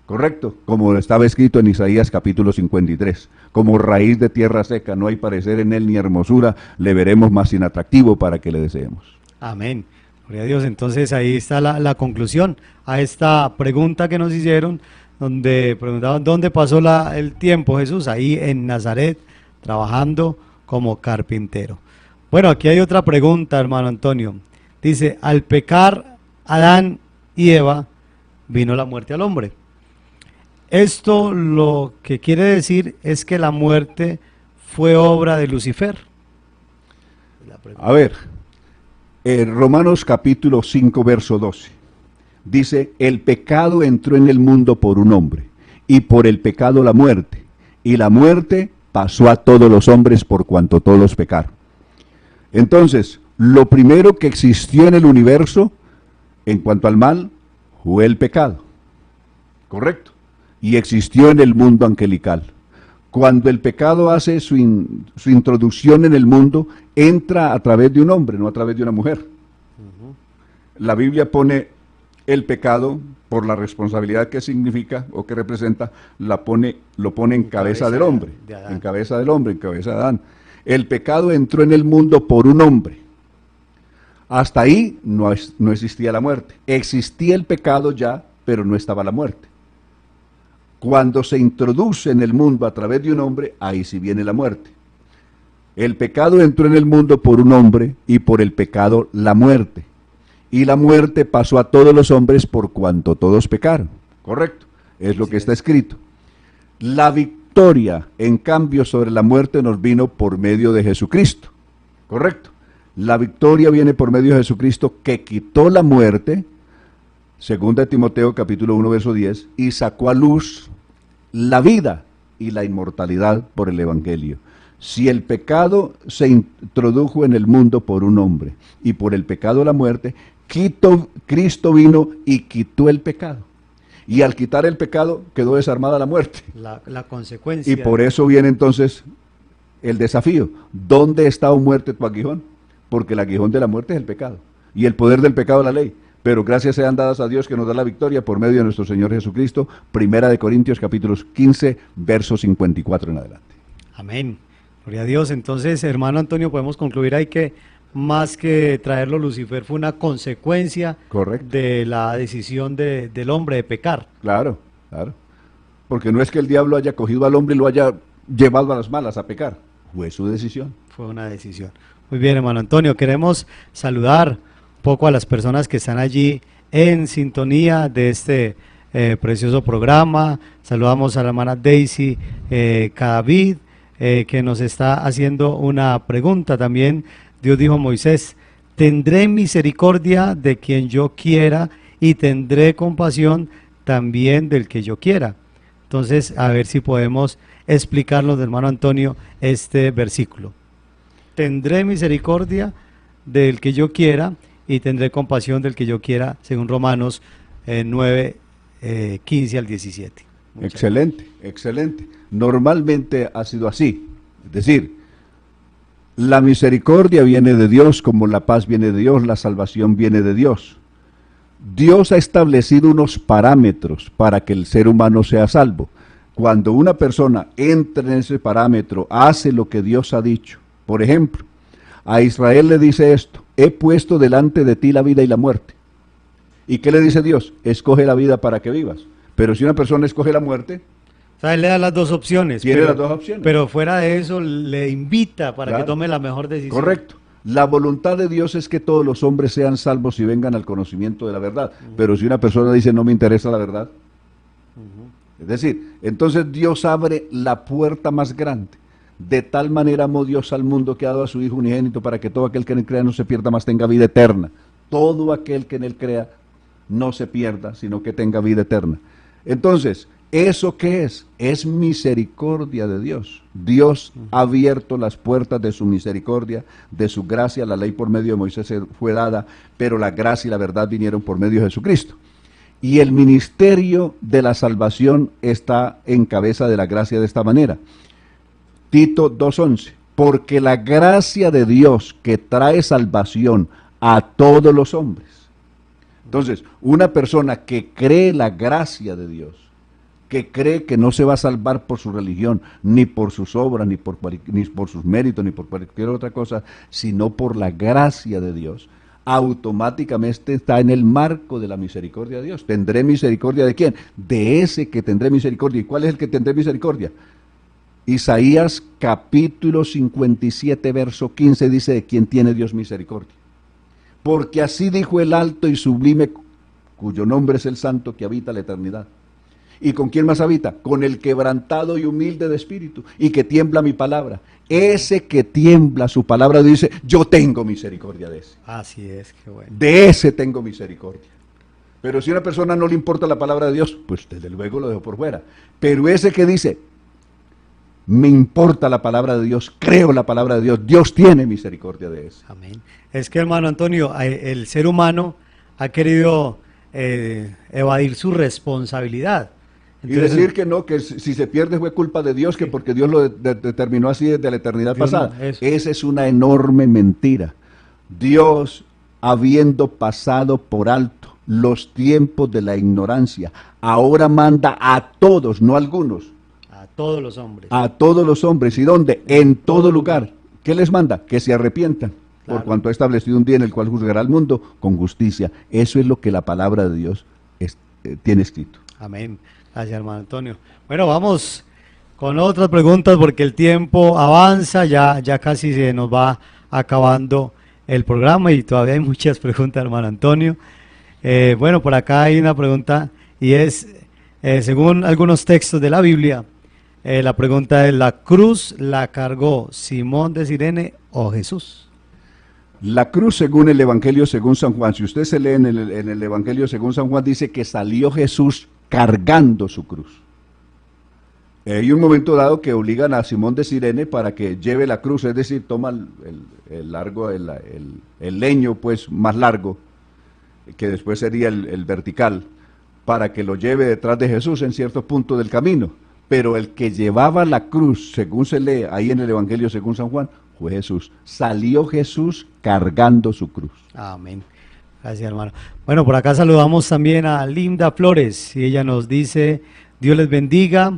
¿Correcto? Como estaba escrito en Isaías capítulo 53. Como raíz de tierra seca, no hay parecer en él ni hermosura, le veremos más inatractivo para que le deseemos. Amén. Gloria a Dios. Entonces ahí está la conclusión a esta pregunta que nos hicieron, donde preguntaban dónde pasó el tiempo Jesús. Ahí en Nazaret, trabajando como carpintero. Bueno, aquí hay otra pregunta, hermano Antonio. Dice: al pecar Adán y Eva, vino la muerte al hombre. Esto lo que quiere decir es que la muerte fue obra de Lucifer. A ver, Romanos capítulo 5, verso 12. Dice: el pecado entró en el mundo por un hombre, y por el pecado la muerte, y la muerte pasó a todos los hombres por cuanto todos pecaron. Entonces, lo primero que existió en el universo, en cuanto al mal, fue el pecado. ¿Correcto? Y existió en el mundo angelical. Cuando el pecado hace su introducción en el mundo, entra a través de un hombre, no a través de una mujer. La Biblia pone el pecado, por la responsabilidad que significa o que representa, lo pone en cabeza del hombre, en cabeza del hombre, en cabeza de Adán. El pecado entró en el mundo por un hombre. Hasta ahí no existía la muerte. Existía el pecado ya, pero no estaba la muerte. Cuando se introduce en el mundo a través de un hombre, ahí sí viene la muerte. El pecado entró en el mundo por un hombre y por el pecado la muerte. Y la muerte pasó a todos los hombres por cuanto todos pecaron. ¿Correcto? Es lo que está escrito. La victoria, en cambio, sobre la muerte nos vino por medio de Jesucristo. ¿Correcto? La victoria viene por medio de Jesucristo, que quitó la muerte, segunda de Timoteo capítulo 1 verso 10, y sacó a luz la vida y la inmortalidad por el Evangelio. Si el pecado se introdujo en el mundo por un hombre y por el pecado la muerte, Cristo vino y quitó el pecado. Y al quitar el pecado quedó desarmada la muerte. La consecuencia. Y por eso viene entonces el desafío. ¿Dónde está, o muerte, tu aguijón? Porque el aguijón de la muerte es el pecado. Y el poder del pecado la ley. Pero gracias sean dadas a Dios que nos da la victoria por medio de nuestro Señor Jesucristo. Primera de Corintios capítulos 15, versos 54 en adelante. Amén. Gloria a Dios. Entonces, hermano Antonio, podemos concluir ahí que más que traerlo Lucifer fue una consecuencia de la decisión del hombre de pecar. Claro, claro. Porque no es que el diablo haya cogido al hombre y lo haya llevado a las malas a pecar. Fue su decisión. Fue una decisión. Muy bien, hermano Antonio. Queremos saludar poco a las personas que están allí en sintonía de este precioso programa. Saludamos a la hermana Daisy Cadavid, que nos está haciendo una pregunta también. Dios dijo a Moisés: tendré misericordia de quien yo quiera y tendré compasión también del que yo quiera. Entonces, a ver si podemos explicarnos, hermano Antonio, este versículo. Tendré misericordia del que yo quiera y tendré compasión del que yo quiera, según Romanos 9, 15 al 17. Excelente, excelente. Normalmente ha sido así. Es decir, la misericordia viene de Dios, como la paz viene de Dios, la salvación viene de Dios. Dios ha establecido unos parámetros para que el ser humano sea salvo. Cuando una persona entra en ese parámetro, hace lo que Dios ha dicho. Por ejemplo, a Israel le dice esto: he puesto delante de ti la vida y la muerte. ¿Y qué le dice Dios? Escoge la vida para que vivas. Pero si una persona escoge la muerte, o sea, él le da las dos opciones. Tiene las dos opciones. Pero fuera de eso, le invita para que tome la mejor decisión. Correcto. La voluntad de Dios es que todos los hombres sean salvos y vengan al conocimiento de la verdad. Pero si una persona dice, no me interesa la verdad, es decir, entonces Dios abre la puerta más grande. De tal manera amó Dios al mundo que ha dado a su Hijo unigénito para que todo aquel que en él crea no se pierda, mas tenga vida eterna. Todo aquel que en él crea no se pierda, sino que tenga vida eterna. Entonces, ¿eso qué es? Es misericordia de Dios. Dios ha abierto las puertas de su misericordia, de su gracia. La ley por medio de Moisés fue dada, pero la gracia y la verdad vinieron por medio de Jesucristo. Y el ministerio de la salvación está en cabeza de la gracia de esta manera. Tito 2:11, porque la gracia de Dios que trae salvación a todos los hombres. Entonces, una persona que cree la gracia de Dios, que cree que no se va a salvar por su religión, ni por sus obras, ni por sus méritos, ni por cualquier otra cosa, sino por la gracia de Dios, automáticamente está en el marco de la misericordia de Dios. ¿Tendré misericordia de quién? De ese que tendré misericordia. ¿Y cuál es el que tendré misericordia? Isaías capítulo 57, verso 15 dice: de quién tiene Dios misericordia. Porque así dijo el alto y sublime, cuyo nombre es el santo, que habita la eternidad. ¿Y con quién más habita? Con el quebrantado y humilde de espíritu, y que tiembla mi palabra. Ese que tiembla su palabra dice: yo tengo misericordia de ese. Así es, qué bueno. De ese tengo misericordia. Pero si a una persona no le importa la palabra de Dios, pues desde luego lo dejo por fuera. Pero ese que dice: me importa la palabra de Dios, creo la palabra de Dios, Dios tiene misericordia de eso. Amén. Es que, hermano Antonio, el ser humano ha querido evadir su responsabilidad. Entonces, y decir que no, que si se pierde fue culpa de Dios, que porque Dios lo determinó así desde la eternidad pasada. No, esa es una enorme mentira. Dios, habiendo pasado por alto los tiempos de la ignorancia, ahora manda a todos, no a algunos, a todos los hombres. A todos los hombres. ¿Y dónde? En todo lugar. ¿Qué les manda? Que se arrepientan. Claro. Por cuanto ha establecido un día en el cual juzgará al mundo con justicia. Eso es lo que la palabra de Dios tiene escrito. Amén. Gracias, hermano Antonio. Bueno, vamos con otras preguntas porque el tiempo avanza. Ya casi se nos va acabando el programa y todavía hay muchas preguntas, hermano Antonio. Bueno, por acá hay una pregunta y es, según algunos textos de la Biblia, la pregunta es: ¿la cruz la cargó Simón de Cirene o Jesús? La cruz, según el Evangelio según San Juan, si usted se lee en el Evangelio según San Juan, dice que salió Jesús cargando su cruz. Hay un momento dado que obligan a Simón de Cirene para que lleve la cruz, es decir, toma el leño pues más largo, que después sería el vertical, para que lo lleve detrás de Jesús en cierto punto del camino. Pero el que llevaba la cruz, según se lee ahí en el Evangelio según San Juan, fue Jesús. Salió Jesús cargando su cruz. Amén. Gracias, hermano. Bueno, por acá saludamos también a Linda Flores y ella nos dice: Dios les bendiga.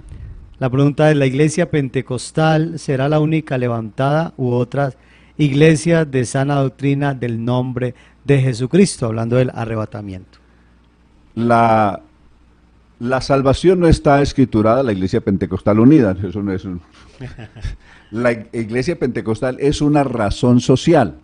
La pregunta es: ¿la iglesia pentecostal será la única levantada u otras iglesias de sana doctrina del nombre de Jesucristo? Hablando del arrebatamiento. La salvación no está escriturada la iglesia pentecostal unida. Eso no es la iglesia pentecostal es una razón social.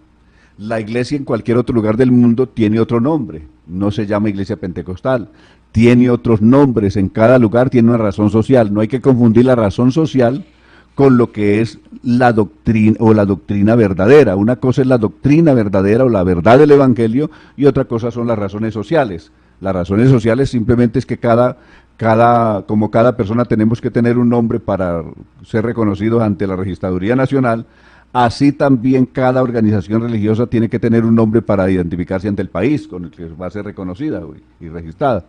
La iglesia en cualquier otro lugar del mundo tiene otro nombre, no se llama iglesia pentecostal, tiene otros nombres, en cada lugar tiene una razón social, no hay que confundir la razón social con lo que es la doctrina o la doctrina verdadera. Una cosa es la doctrina verdadera o la verdad del evangelio y otra cosa son las razones sociales. Las razones sociales simplemente es que como cada persona tenemos que tener un nombre para ser reconocidos ante la Registraduría Nacional, así también cada organización religiosa tiene que tener un nombre para identificarse ante el país con el que va a ser reconocida y registrada.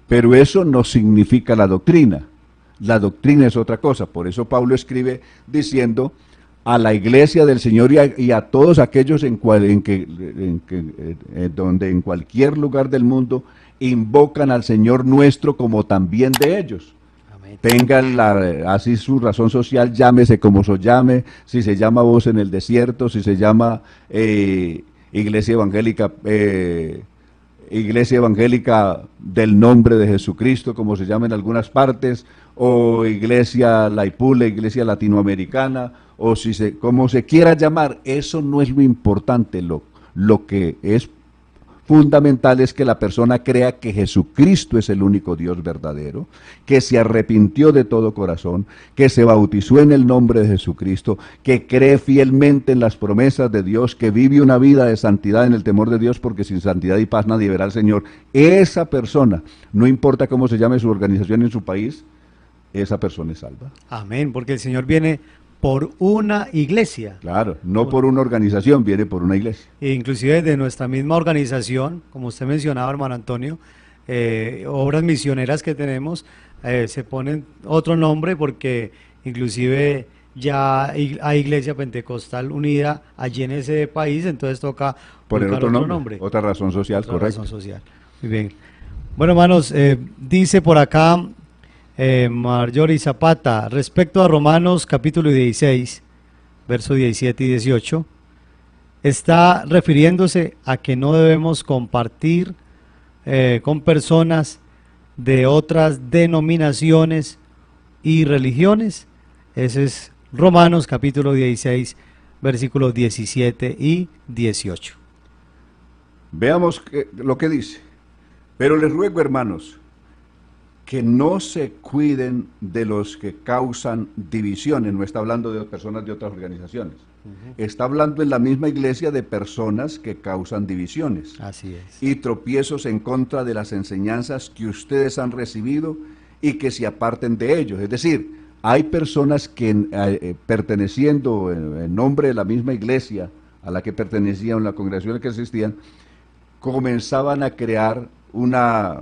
Pero eso no significa la doctrina. La doctrina es otra cosa. Por eso Pablo escribe diciendo a la iglesia del Señor y a todos aquellos donde en cualquier lugar del mundo invocan al Señor nuestro como también de ellos. Tengan así su razón social, llámese como se llame, si se llama Voz en el Desierto, si se llama Iglesia Evangélica del Nombre de Jesucristo, como se llama en algunas partes, o Iglesia Laipule, Iglesia Latinoamericana, o como se quiera llamar, eso no es lo importante. Lo que es fundamental es que la persona crea que Jesucristo es el único Dios verdadero, que se arrepintió de todo corazón, que se bautizó en el nombre de Jesucristo, que cree fielmente en las promesas de Dios, que vive una vida de santidad en el temor de Dios, porque sin santidad y paz nadie verá al Señor. Esa persona, no importa cómo se llame su organización en su país, esa persona es salva. Amén, porque el Señor viene por una iglesia. Claro, no por una organización, viene por una iglesia. E inclusive de nuestra misma organización, como usted mencionaba, hermano Antonio, obras misioneras que tenemos, se ponen otro nombre porque inclusive ya hay Iglesia Pentecostal Unida allí en ese país, entonces toca poner otro nombre, otra razón social, otra correcto. razón social. Muy bien. Bueno, hermanos, dice por acá Marjorie Zapata, respecto a Romanos capítulo 16, versos 17 y 18, está refiriéndose a que no debemos compartir con personas de otras denominaciones y religiones. Ese es Romanos capítulo 16, versículos 17 y 18. Veamos lo que dice. Pero les ruego, hermanos, que no se cuiden de los que causan divisiones. No está hablando de personas de otras organizaciones. Está hablando en la misma iglesia de personas que causan divisiones. Así es. Y tropiezos en contra de las enseñanzas que ustedes han recibido y que se aparten de ellos. Es decir, hay personas que perteneciendo en nombre de la misma iglesia a la que pertenecían, la congregación a la que asistían, comenzaban a crear una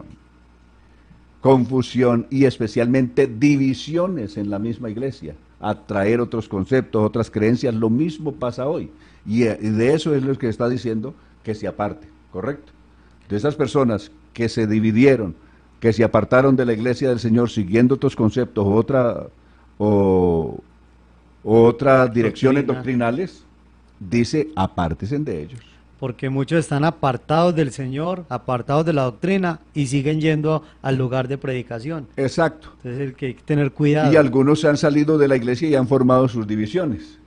confusión y especialmente divisiones en la misma iglesia, a traer otros conceptos, otras creencias. Lo mismo pasa hoy, y de eso es lo que está diciendo, que se aparte, ¿correcto? De esas personas que se dividieron, que se apartaron de la iglesia del Señor siguiendo otros conceptos o otras direcciones doctrinales, dice, apártense de ellos. Porque muchos están apartados del Señor, apartados de la doctrina y siguen yendo al lugar de predicación. Exacto. Entonces hay que tener cuidado. Y algunos se han salido de la iglesia y han formado sus divisiones.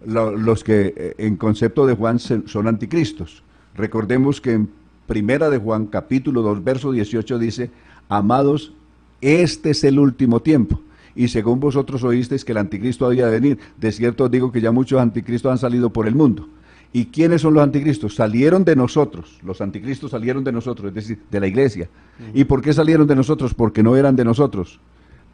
Los que en concepto de Juan son anticristos. Recordemos que en Primera de Juan, capítulo 2, verso 18 dice, amados, este es el último tiempo. Y según vosotros oísteis que el anticristo había de venir, de cierto os digo que ya muchos anticristos han salido por el mundo. ¿Y quiénes son los anticristos? Salieron de nosotros, los anticristos salieron de nosotros, es decir, de la iglesia. ¿Y por qué salieron de nosotros? Porque no eran de nosotros,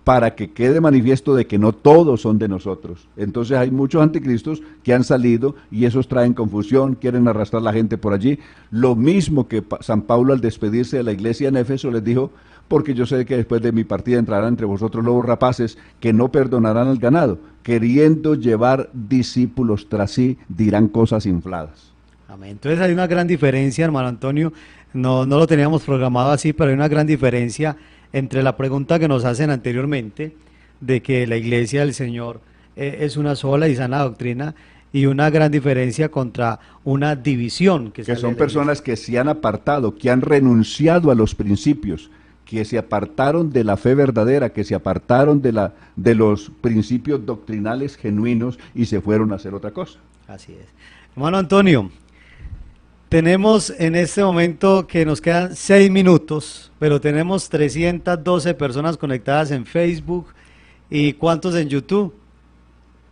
para que quede manifiesto de que no todos son de nosotros. Entonces hay muchos anticristos que han salido y esos traen confusión, quieren arrastrar a la gente por allí. Lo mismo que San Pablo al despedirse de la iglesia en Éfeso les dijo, porque yo sé que después de mi partida entrarán entre vosotros lobos rapaces que no perdonarán al ganado, queriendo llevar discípulos tras sí, dirán cosas infladas. Amén. Entonces hay una gran diferencia, hermano Antonio, no lo teníamos programado así, pero hay una gran diferencia entre la pregunta que nos hacen anteriormente, de que la iglesia del Señor es una sola y sana doctrina, y una gran diferencia contra una división. Que son personas que se han apartado, que han renunciado a los principios, que se apartaron de la fe verdadera, que se apartaron de los principios doctrinales genuinos y se fueron a hacer otra cosa. Así es. Hermano Antonio, Tenemos en este momento que nos quedan 6 minutos, pero tenemos 312 personas conectadas en Facebook. ¿Y cuántos en YouTube?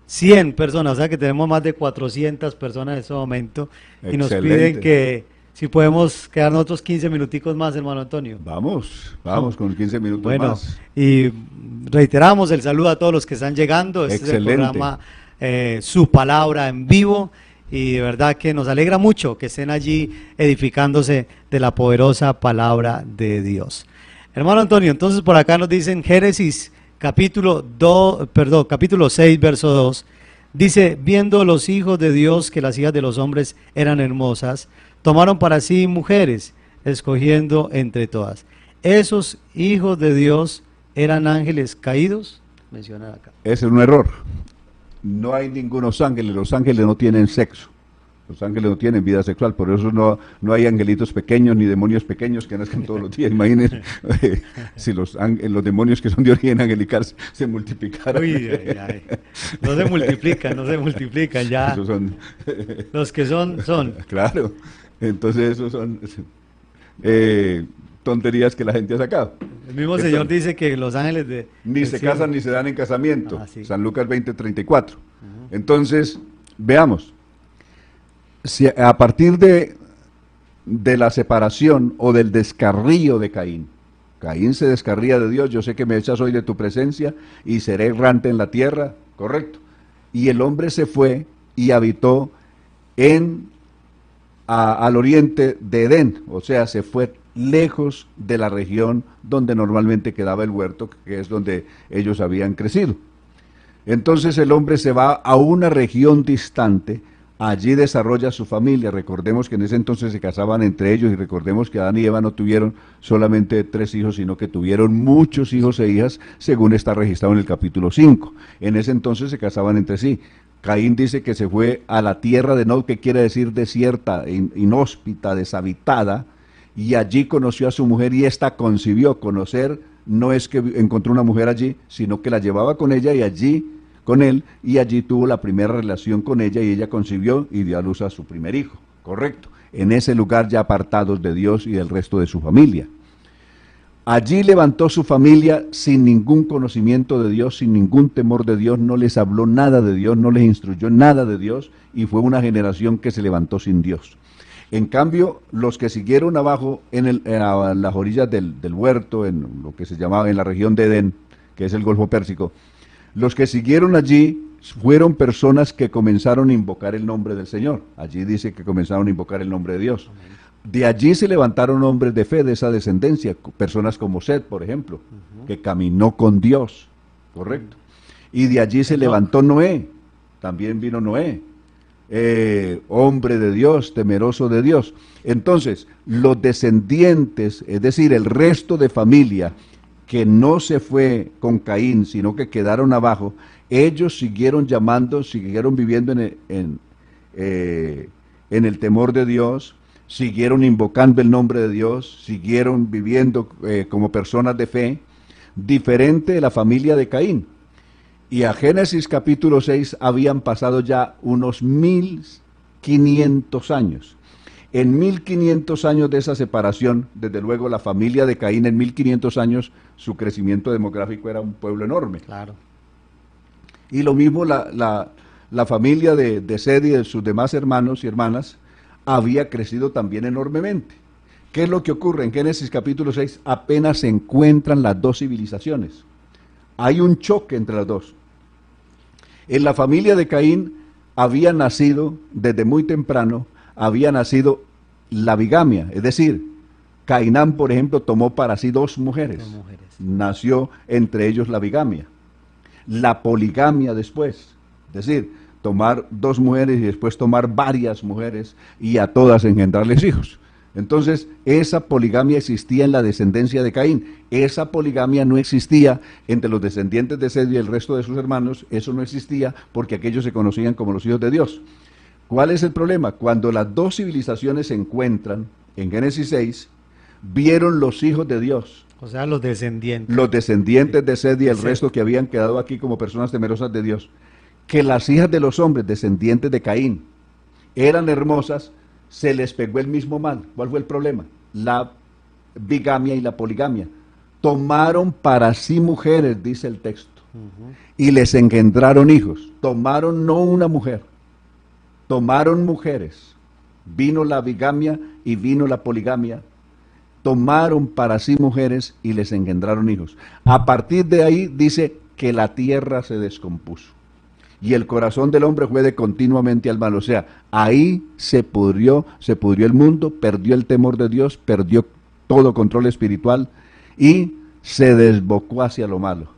100 personas, o sea que tenemos más de 400 personas en este momento. Y nos piden que si podemos quedarnos otros 15 minuticos más, hermano Antonio. Vamos con 15 minutos más. Y reiteramos el saludo a todos los que están llegando. Este es el programa Su Palabra en Vivo. Y de verdad que nos alegra mucho que estén allí edificándose de la poderosa palabra de Dios. Hermano Antonio, entonces por acá nos dicen Génesis capítulo 6, verso 2, dice, viendo los hijos de Dios que las hijas de los hombres eran hermosas, tomaron para sí mujeres, escogiendo entre todas. ¿Esos hijos de Dios eran ángeles caídos? Mencionan acá. Ese es un error. No hay ningunos ángeles, los ángeles no tienen sexo, los ángeles no tienen vida sexual, por eso no hay angelitos pequeños ni demonios pequeños que nazcan todos los días. Imagínense si los demonios que son de origen angelical se multiplicaran. No se multiplican ya. Esos son los que son. Claro, entonces esos son tonterías que la gente ha sacado. El mismo Señor dice que los ángeles ni se casan ni se dan en casamiento. Sí. San Lucas 20:34. Entonces, veamos. Si a partir de la separación o del descarrío de Caín se descarría de Dios, yo sé que me echas hoy de tu presencia y seré errante en la tierra, correcto. Y el hombre se fue y habitó al oriente de Edén, o sea, se fue lejos de la región donde normalmente quedaba el huerto, que es donde ellos habían crecido. Entonces el hombre se va a una región distante, allí desarrolla su familia. Recordemos que en ese entonces se casaban entre ellos y recordemos que Adán y Eva no tuvieron solamente 3 hijos, sino que tuvieron muchos hijos e hijas, según está registrado en el capítulo 5. En ese entonces se casaban entre sí. Caín dice que se fue a la tierra de Nod, que quiere decir desierta, inhóspita, deshabitada, y allí conoció a su mujer y ésta concibió. Conocer no es que encontró una mujer allí, sino que la llevaba con ella y allí con él, y allí tuvo la primera relación con ella y ella concibió y dio a luz a su primer hijo, correcto, en ese lugar ya apartados de Dios y del resto de su familia. Allí levantó su familia sin ningún conocimiento de Dios, sin ningún temor de Dios, no les habló nada de Dios, no les instruyó nada de Dios, y fue una generación que se levantó sin Dios. En cambio, los que siguieron abajo en las orillas del huerto, en lo que se llamaba en la región de Edén, que es el Golfo Pérsico, los que siguieron allí fueron personas que comenzaron a invocar el nombre del Señor. Allí dice que comenzaron a invocar el nombre de Dios. De allí se levantaron hombres de fe de esa descendencia, personas como Set, por ejemplo, que caminó con Dios, correcto. Y de allí se levantó Noé, también vino Noé, hombre de Dios, temeroso de Dios. Entonces, los descendientes, es decir, el resto de familia que no se fue con Caín, sino que quedaron abajo, ellos siguieron siguieron viviendo en el temor de Dios, siguieron invocando el nombre de Dios, siguieron viviendo como personas de fe, diferente de la familia de Caín. Y a Génesis capítulo 6 habían pasado ya unos 1500 años. En 1500 años de esa separación, desde luego la familia de Caín en 1500 años, su crecimiento demográfico era un pueblo enorme. Claro. Y lo mismo la familia de Sed y de sus demás hermanos y hermanas había crecido también enormemente. ¿Qué es lo que ocurre? En Génesis capítulo 6 apenas se encuentran las dos civilizaciones. Hay un choque entre las dos. En la familia de Caín había nacido, desde muy temprano, había nacido la bigamia, es decir, Cainán, por ejemplo, tomó para sí 2 mujeres. Nació entre ellos la bigamia. La poligamia después, es decir, tomar 2 mujeres y después tomar varias mujeres y a todas engendrarles hijos. Entonces, esa poligamia existía en la descendencia de Caín. Esa poligamia no existía entre los descendientes de Sed y el resto de sus hermanos. Eso no existía porque aquellos se conocían como los hijos de Dios. ¿Cuál es el problema? Cuando las dos civilizaciones se encuentran, en Génesis 6, vieron los hijos de Dios. O sea, los descendientes. Los descendientes de Sed y el resto que habían quedado aquí como personas temerosas de Dios. Que las hijas de los hombres, descendientes de Caín, eran hermosas, se les pegó el mismo mal. ¿Cuál fue el problema? La bigamia y la poligamia. Tomaron para sí mujeres, dice el texto, y les engendraron hijos. Tomaron no una mujer, tomaron mujeres. Vino la bigamia y vino la poligamia. Tomaron para sí mujeres y les engendraron hijos. A partir de ahí dice que la tierra se descompuso y el corazón del hombre fue de continuamente al mal. O sea, ahí se pudrió el mundo, perdió el temor de Dios, perdió todo control espiritual y se desbocó hacia lo malo.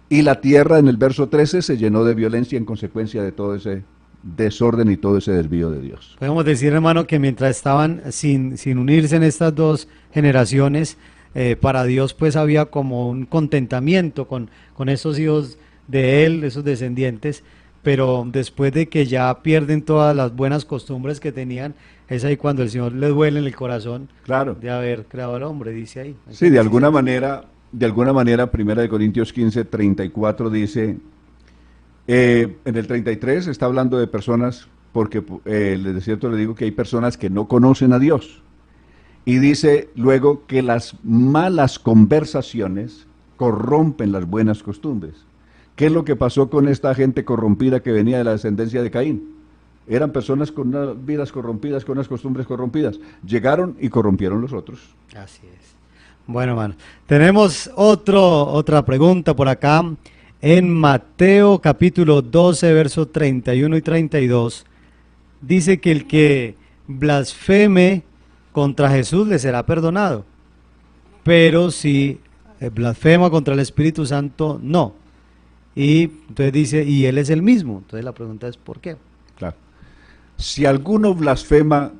Y la tierra, en el verso 13, se llenó de violencia en consecuencia de todo ese desorden y todo ese desvío de Dios. Podemos decir, hermano, que mientras estaban sin unirse en estas dos generaciones, para Dios pues había como un contentamiento con esos hijos de él, esos descendientes, pero después de que ya pierden todas las buenas costumbres que tenían, es ahí cuando el Señor les duele en el corazón, claro, de haber creado al hombre, dice ahí. Sí, de alguna manera, Primera de Corintios 15, 34 dice, en el 33 está hablando de personas, porque de cierto le digo que hay personas que no conocen a Dios. Y dice luego que las malas conversaciones corrompen las buenas costumbres. ¿Qué es lo que pasó con esta gente corrompida que venía de la descendencia de Caín? Eran personas con unas vidas corrompidas, con unas costumbres corrompidas. Llegaron y corrompieron los otros. Así es. Bueno, hermano, tenemos otra pregunta por acá. En Mateo capítulo 12, versos 31 y 32, dice que el que blasfeme contra Jesús le será perdonado, pero si blasfema contra el Espíritu Santo, no. Y entonces dice, y Él es el mismo. Entonces la pregunta es, ¿por qué? Claro. Si alguno blasfema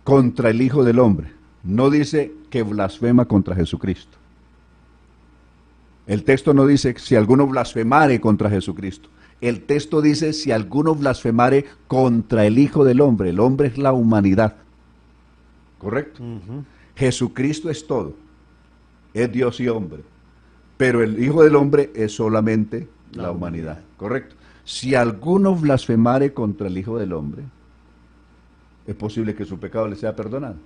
contra el Hijo del Hombre, no dice que blasfema contra Jesucristo. El texto no dice si alguno blasfemare contra Jesucristo. El texto dice si alguno blasfemare contra el Hijo del Hombre. El hombre es la humanidad. ¿Correcto? Jesucristo es todo. Es Dios y hombre. Pero el Hijo del Hombre es solamente la humanidad. ¿Correcto? Si alguno blasfemare contra el Hijo del Hombre, es posible que su pecado le sea perdonado.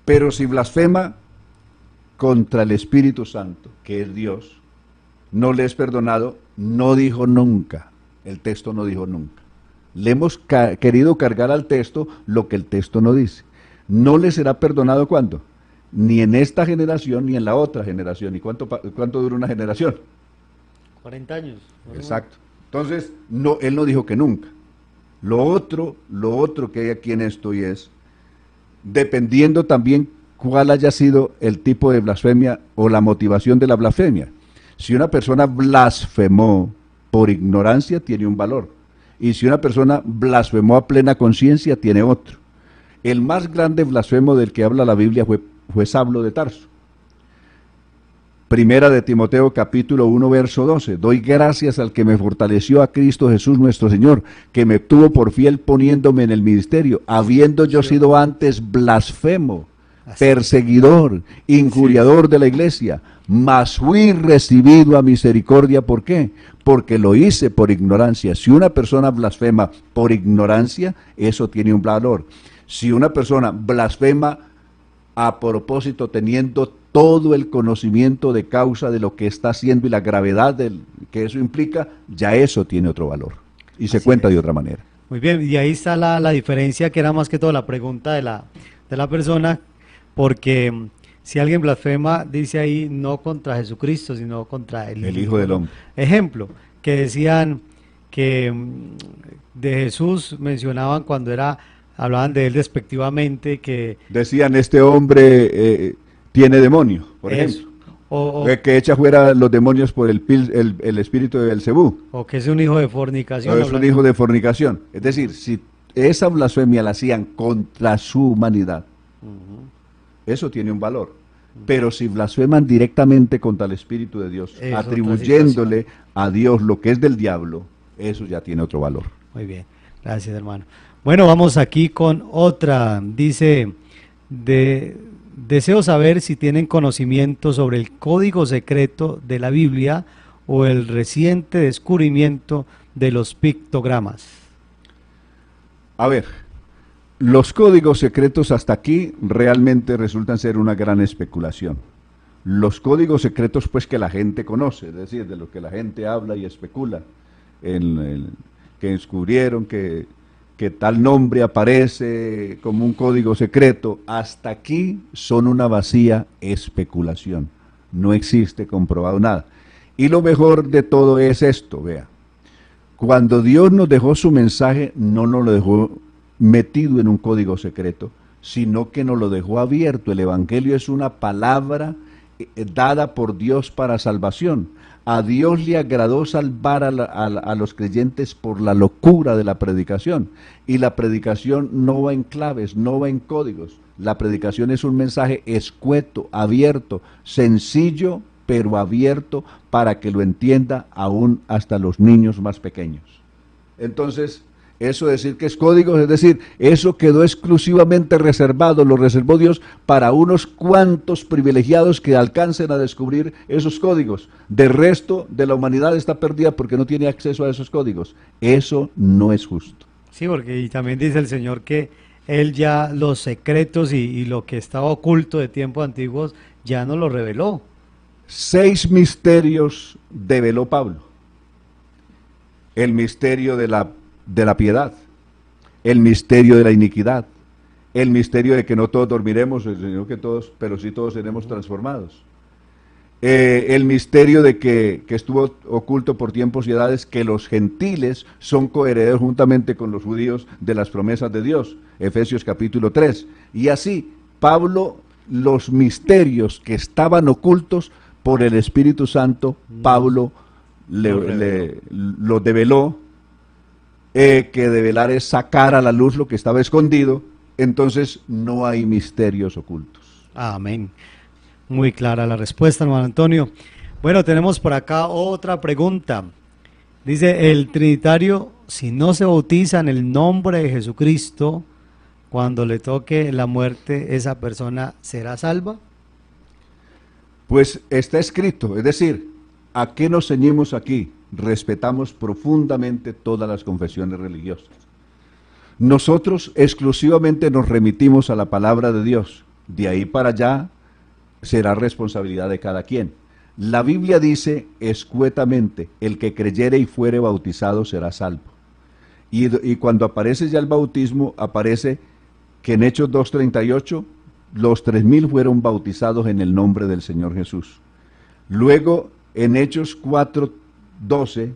Pero si blasfema contra el Espíritu Santo, que es Dios, no le es perdonado, no dijo nunca. El texto no dijo nunca. Le hemos querido cargar al texto lo que el texto no dice. No le será perdonado, ¿cuándo? Ni en esta generación ni en la otra generación. ¿Y cuánto dura una generación? 40 años. Exacto. Entonces, no, él no dijo que nunca. Lo otro que hay aquí en esto y es, dependiendo también cuál haya sido el tipo de blasfemia o la motivación de la blasfemia. Si una persona blasfemó por ignorancia, tiene un valor. Y si una persona blasfemó a plena conciencia, tiene otro. El más grande blasfemo del que habla la Biblia fue Saulo de Tarso. Primera de Timoteo capítulo 1 verso 12. Doy gracias al que me fortaleció, a Cristo Jesús nuestro Señor, que me tuvo por fiel poniéndome en el ministerio, habiendo yo sido antes blasfemo, perseguidor, injuriador de la iglesia, mas fui recibido a misericordia. ¿Por qué? Porque lo hice por ignorancia. Si una persona blasfema por ignorancia, eso tiene un valor. Si una persona blasfema a propósito, teniendo todo el conocimiento de causa de lo que está haciendo y la gravedad que eso implica, ya eso tiene otro valor y se cuenta de otra manera. Muy bien, y ahí está la diferencia, que era más que todo la pregunta de la persona, porque si alguien blasfema, dice ahí, no contra Jesucristo, sino contra el Hijo del Hombre. Ejemplo, que decían que de Jesús mencionaban cuando hablaban de él despectivamente, que decían, este hombre tiene demonio, por ejemplo. Que echa fuera los demonios por el espíritu de Belcebú. O que es un hijo de fornicación. O es un hijo de fornicación. Es decir, si esa blasfemia la hacían contra su humanidad, eso tiene un valor. Pero si blasfeman directamente contra el Espíritu de Dios, atribuyéndole a Dios lo que es del diablo, eso ya tiene otro valor. Muy bien, gracias, hermano. Bueno, vamos aquí con otra. Dice, deseo saber si tienen conocimiento sobre el código secreto de la Biblia o el reciente descubrimiento de los pictogramas. A ver, Los códigos secretos hasta aquí realmente resultan ser una gran especulación. Los códigos secretos pues que la gente conoce, es decir, de lo que la gente habla y especula, que descubrieron que tal nombre aparece como un código secreto, hasta aquí son una vacía especulación. No existe comprobado nada. Y lo mejor de todo es esto, vea. Cuando Dios nos dejó su mensaje, no nos lo dejó metido en un código secreto, sino que nos lo dejó abierto. El Evangelio es una palabra dada por Dios para salvación. A Dios le agradó salvar a los creyentes por la locura de la predicación. Y la predicación no va en claves, no va en códigos. La predicación es un mensaje escueto, abierto, sencillo, pero abierto para que lo entienda aún hasta los niños más pequeños. Entonces, eso decir que es código, es decir, eso quedó exclusivamente reservado, lo reservó Dios para unos cuantos privilegiados que alcancen a descubrir esos códigos. Del resto de la humanidad está perdida porque no tiene acceso a esos códigos. Eso no es justo. Sí, porque y también dice el Señor que Él ya los secretos y lo que estaba oculto de tiempos antiguos ya no lo reveló. 6 misterios develó Pablo. El misterio de la piedad, el misterio de la iniquidad, el misterio de que no todos dormiremos, sino que todos, pero sí todos seremos transformados. El misterio de que estuvo oculto por tiempos y edades, que los gentiles son coherederos juntamente con los judíos de las promesas de Dios, Efesios capítulo 3. Y así, Pablo, los misterios que estaban ocultos por el Espíritu Santo, Pablo lo develó. Que develar es sacar a la luz lo que estaba escondido, entonces no hay misterios ocultos. Amén. Muy clara la respuesta, hermano Antonio. Bueno, tenemos por acá otra pregunta. Dice, el trinitario, si no se bautiza en el nombre de Jesucristo, cuando le toque la muerte, ¿esa persona será salva? Pues está escrito, es decir, ¿a qué nos ceñimos aquí? Respetamos profundamente todas las confesiones religiosas. Nosotros exclusivamente nos remitimos a la palabra de Dios. De ahí para allá será responsabilidad de cada quien. La Biblia dice escuetamente, el que creyere y fuere bautizado será salvo. Y cuando aparece ya el bautismo, aparece que en Hechos 2:38, los 3,000 fueron bautizados en el nombre del Señor Jesús. Luego, en Hechos 4:12,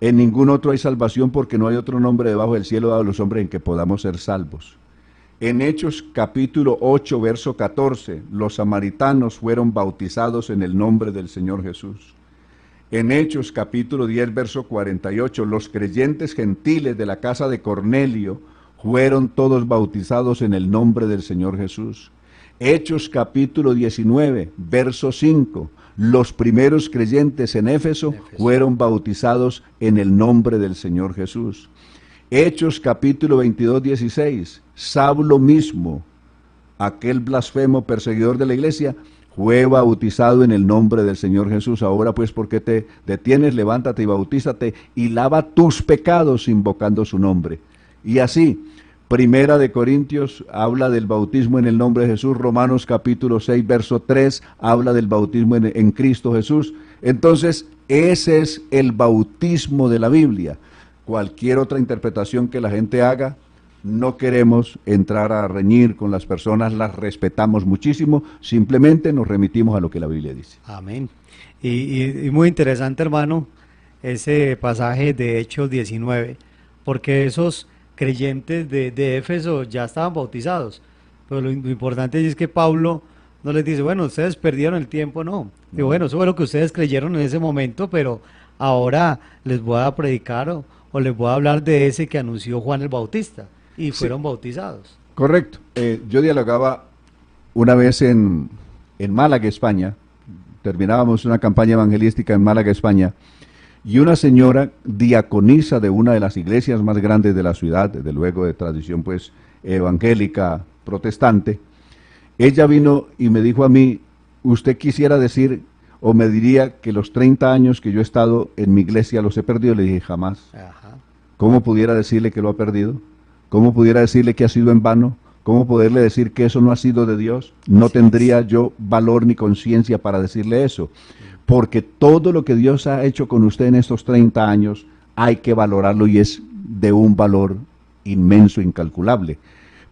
en ningún otro hay salvación porque no hay otro nombre debajo del cielo dado a los hombres en que podamos ser salvos. En Hechos capítulo 8, verso 14, los samaritanos fueron bautizados en el nombre del Señor Jesús. En Hechos capítulo 10, verso 48, los creyentes gentiles de la casa de Cornelio fueron todos bautizados en el nombre del Señor Jesús. Hechos capítulo 19, verso 5, los primeros creyentes en Éfeso fueron bautizados en el nombre del Señor Jesús. Hechos capítulo 22, 16, Saulo mismo, aquel blasfemo perseguidor de la iglesia, fue bautizado en el nombre del Señor Jesús. Ahora pues, ¿por qué te detienes? Levántate y bautízate y lava tus pecados invocando su nombre. Y así, Primera de Corintios habla del bautismo en el nombre de Jesús. Romanos capítulo 6, verso 3 habla del bautismo en Cristo Jesús. Entonces, ese es el bautismo de la Biblia. Cualquier otra interpretación que la gente haga, no queremos entrar a reñir con las personas, las respetamos muchísimo, simplemente nos remitimos a lo que la Biblia dice. Amén. Y muy interesante, hermano, ese pasaje de Hechos 19, porque esos creyentes de Éfeso ya estaban bautizados, pero lo importante es que Pablo no les dice, bueno, ustedes perdieron el tiempo, no. Y bueno, eso fue lo que ustedes creyeron en ese momento, pero ahora les voy a predicar o les voy a hablar de ese que anunció Juan el Bautista, y fueron bautizados. Correcto. Yo dialogaba una vez en Málaga, España, terminábamos una campaña evangelística en Málaga, España, y una señora diaconisa de una de las iglesias más grandes de la ciudad, desde luego de tradición pues evangélica protestante, ella vino y me dijo a mí, ¿usted quisiera decir o me diría que los 30 años que yo he estado en mi iglesia los he perdido? Le dije, jamás. Ajá. ¿Cómo pudiera decirle que lo ha perdido? ¿Cómo pudiera decirle que ha sido en vano? ¿Cómo poderle decir que eso no ha sido de Dios? No tendría yo valor ni conciencia para decirle eso. Porque todo lo que Dios ha hecho con usted en estos 30 años, hay que valorarlo y es de un valor inmenso, incalculable.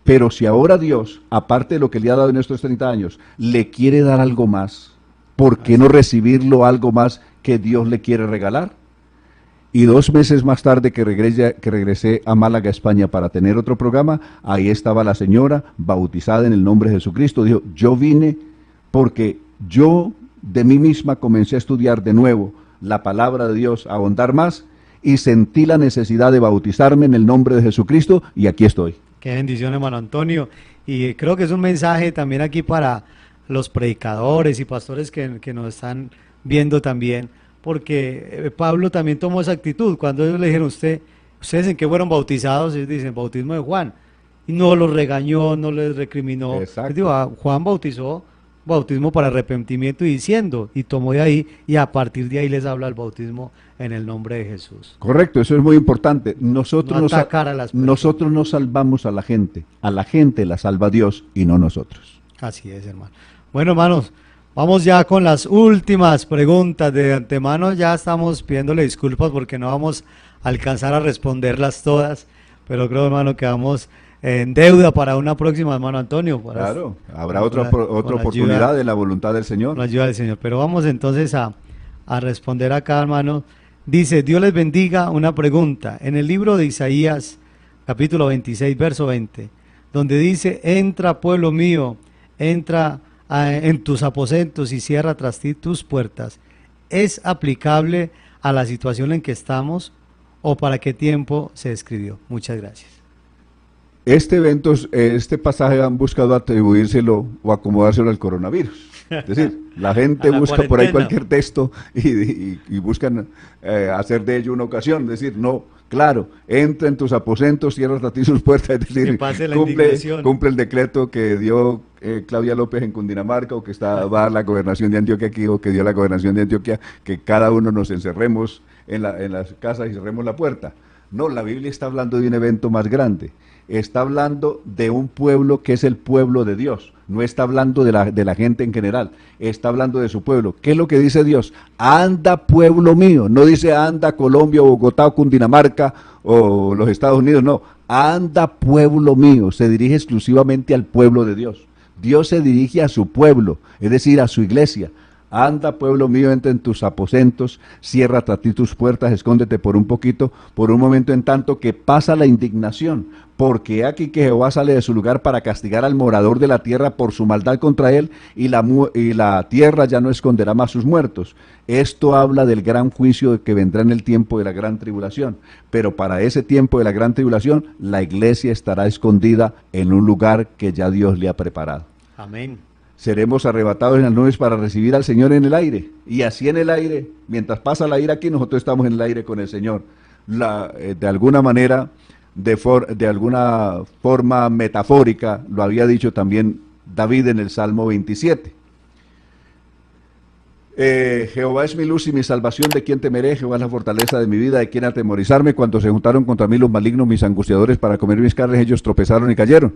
Pero si ahora Dios, aparte de lo que le ha dado en estos 30 años, le quiere dar algo más, ¿por qué no recibirlo algo más que Dios le quiere regalar? Y 2 meses más tarde que regresé a Málaga, España, para tener otro programa, ahí estaba la señora bautizada en el nombre de Jesucristo. Dijo, yo vine porque yo de mí misma comencé a estudiar de nuevo la palabra de Dios, a ahondar más, y sentí la necesidad de bautizarme en el nombre de Jesucristo, y aquí estoy. Qué bendición, hermano Antonio. Y creo que es un mensaje también aquí para los predicadores y pastores que nos están viendo también, porque Pablo también tomó esa actitud. Cuando ellos le dijeron, ¿ustedes en qué fueron bautizados? Ellos dicen, bautismo de Juan. Y no los regañó, no les recriminó. Exacto. Digo, Juan bautizó, bautismo para arrepentimiento y diciendo, y tomó de ahí, y a partir de ahí les habla el bautismo en el nombre de Jesús. Correcto, eso es muy importante. Nosotros, No atacar a las personas. nosotros no salvamos a la gente la salva Dios y no nosotros. Así es, hermano. Bueno, hermanos, vamos ya con las últimas preguntas. De antemano ya estamos pidiéndole disculpas porque no vamos a alcanzar a responderlas todas, pero creo, hermano, que vamos en deuda para una próxima, hermano Antonio. Claro, habrá otra oportunidad de la voluntad del Señor. Con la ayuda del Señor. Pero vamos entonces a responder acá, hermano. Dice, Dios les bendiga, una pregunta. En el libro de Isaías, capítulo 26, verso 20, donde dice, entra pueblo mío, entra en tus aposentos y cierra tras ti tus puertas. ¿Es aplicable a la situación en que estamos o para qué tiempo se escribió? Muchas gracias. Este evento, este pasaje han buscado atribuírselo o acomodárselo al coronavirus. Es decir, la gente busca por ahí cualquier texto y buscan hacer de ello una ocasión. Es decir, no, claro, entra en tus aposentos, cierra tras ti sus puertas. Es decir, cumple el decreto que dio Claudia López en Cundinamarca, o que va a la gobernación de Antioquia aquí, o que dio la gobernación de Antioquia, que cada uno nos encerremos en las casas y cerremos la puerta. No, la Biblia está hablando de un evento más grande. Está hablando de un pueblo que es el pueblo de Dios. No está hablando de la gente en general. Está hablando de su pueblo. ¿Qué es lo que dice Dios? Anda, pueblo mío. No dice anda Colombia, Bogotá, o Cundinamarca o los Estados Unidos. No. Anda, pueblo mío. Se dirige exclusivamente al pueblo de Dios. Dios se dirige a su pueblo, es decir, a su iglesia. Anda, pueblo mío, entra en tus aposentos, cierra tras ti tus puertas, escóndete por un poquito, por un momento, en tanto que pasa la indignación, porque aquí que Jehová sale de su lugar para castigar al morador de la tierra por su maldad contra él, y la tierra ya no esconderá más sus muertos. Esto habla del gran juicio que vendrá en el tiempo de la gran tribulación, pero para ese tiempo de la gran tribulación, la iglesia estará escondida en un lugar que ya Dios le ha preparado. Amén. Seremos arrebatados en las nubes para recibir al Señor en el aire. Y así en el aire, mientras pasa el aire aquí, nosotros estamos en el aire con el Señor. De alguna manera, de alguna forma metafórica, lo había dicho también David en el Salmo 27. Jehová es mi luz y mi salvación, ¿de quién temeré? Jehová es la fortaleza de mi vida, ¿de quién atemorizarme? Cuando se juntaron contra mí los malignos, mis angustiadores, para comer mis carnes, ellos tropezaron y cayeron.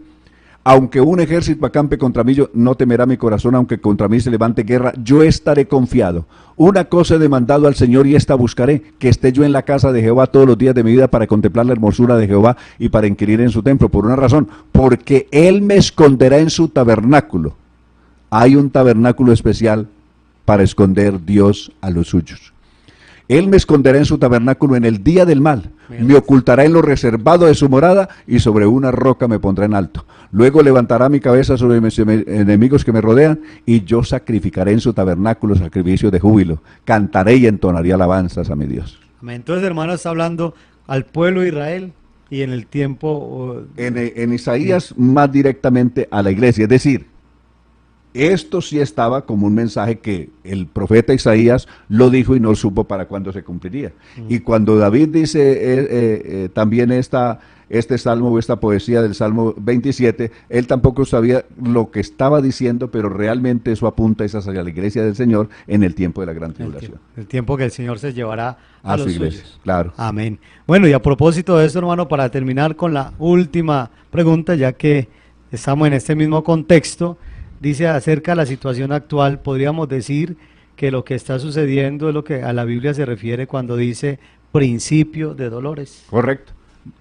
Aunque un ejército acampe contra mí, no temerá mi corazón, aunque contra mí se levante guerra, yo estaré confiado. Una cosa he demandado al Señor y esta buscaré, que esté yo en la casa de Jehová todos los días de mi vida para contemplar la hermosura de Jehová y para inquirir en su templo. Por una razón, porque Él me esconderá en su tabernáculo. Hay un tabernáculo especial para esconder Dios a los suyos. Él me esconderá en su tabernáculo en el día del mal, me ocultará en lo reservado de su morada y sobre una roca me pondrá en alto. Luego levantará mi cabeza sobre mis enemigos que me rodean y yo sacrificaré en su tabernáculo sacrificio de júbilo. Cantaré y entonaré alabanzas a mi Dios. Amén. Entonces, hermano, está hablando al pueblo de Israel y en el tiempo... En Isaías más directamente a la iglesia, es decir, Esto sí estaba como un mensaje que el profeta Isaías lo dijo y no supo para cuándo se cumpliría. Y cuando David dice también este salmo o esta poesía del Salmo 27, él tampoco sabía lo que estaba diciendo, pero realmente eso apunta es hacia la iglesia del Señor en el tiempo de la gran tribulación. El tiempo que el Señor se llevará a su los iglesia, suyos. claro. Amén. Bueno, y a propósito de esto, hermano, para terminar con la última pregunta, ya que estamos en este mismo contexto, dice acerca de la situación actual, podríamos decir que lo que está sucediendo es lo que a la Biblia se refiere cuando dice principio de dolores. Correcto.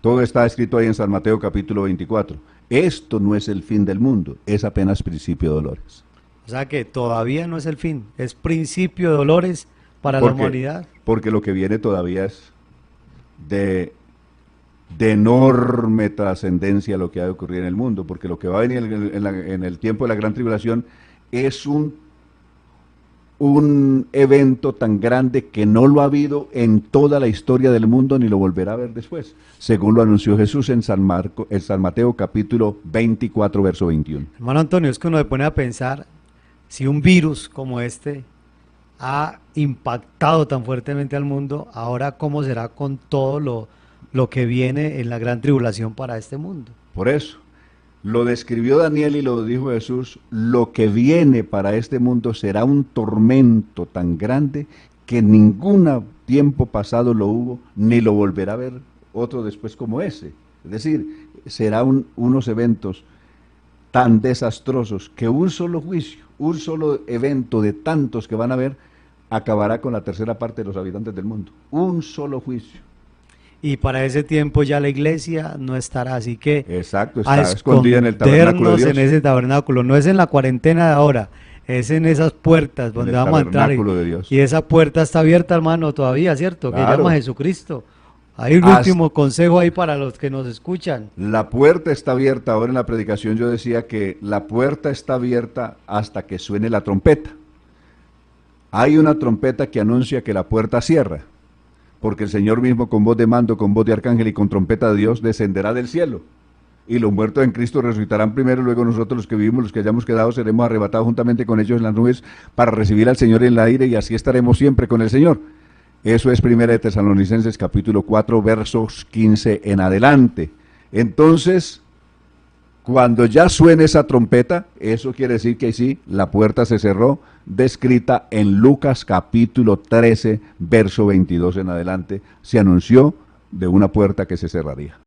Todo está escrito ahí en San Mateo capítulo 24. Esto no es el fin del mundo, es apenas principio de dolores. O sea que todavía no es el fin, es principio de dolores para la humanidad. Porque lo que viene todavía es de enorme trascendencia lo que ha de ocurrir en el mundo, porque lo que va a venir en el tiempo de la gran tribulación es un evento tan grande que no lo ha habido en toda la historia del mundo ni lo volverá a ver después, según lo anunció Jesús en San Mateo capítulo 24, verso 21. Hermano Antonio, es que uno se pone a pensar, si un virus como este ha impactado tan fuertemente al mundo, ahora cómo será con todo lo que viene en la gran tribulación para este mundo. Por eso, lo describió Daniel y lo dijo Jesús, lo que viene para este mundo será un tormento tan grande que ningún tiempo pasado lo hubo, ni lo volverá a ver otro después como ese. Es decir, será unos eventos tan desastrosos que un solo juicio, un solo evento de tantos que van a haber, acabará con la tercera parte de los habitantes del mundo. Un solo juicio. Y para ese tiempo ya la iglesia no estará, así que exacto, está escondida en el tabernáculo de Dios. En ese tabernáculo, no es en la cuarentena de ahora, es en esas puertas donde vamos a entrar. Y esa puerta está abierta, hermano, todavía, ¿cierto? Claro. Que llama a Jesucristo. Hay un último consejo ahí para los que nos escuchan. La puerta está abierta. Ahora en la predicación yo decía que la puerta está abierta hasta que suene la trompeta. Hay una trompeta que anuncia que la puerta cierra, porque el Señor mismo con voz de mando, con voz de arcángel y con trompeta de Dios descenderá del cielo. Y los muertos en Cristo resucitarán primero, luego nosotros los que vivimos, los que hayamos quedado, seremos arrebatados juntamente con ellos en las nubes para recibir al Señor en el aire y así estaremos siempre con el Señor. Eso es 1 de Tesalonicenses capítulo 4 versos 15 en adelante. Entonces, cuando ya suene esa trompeta, eso quiere decir que sí, la puerta se cerró, descrita en Lucas capítulo 13, verso 22 en adelante, se anunció de una puerta que se cerraría.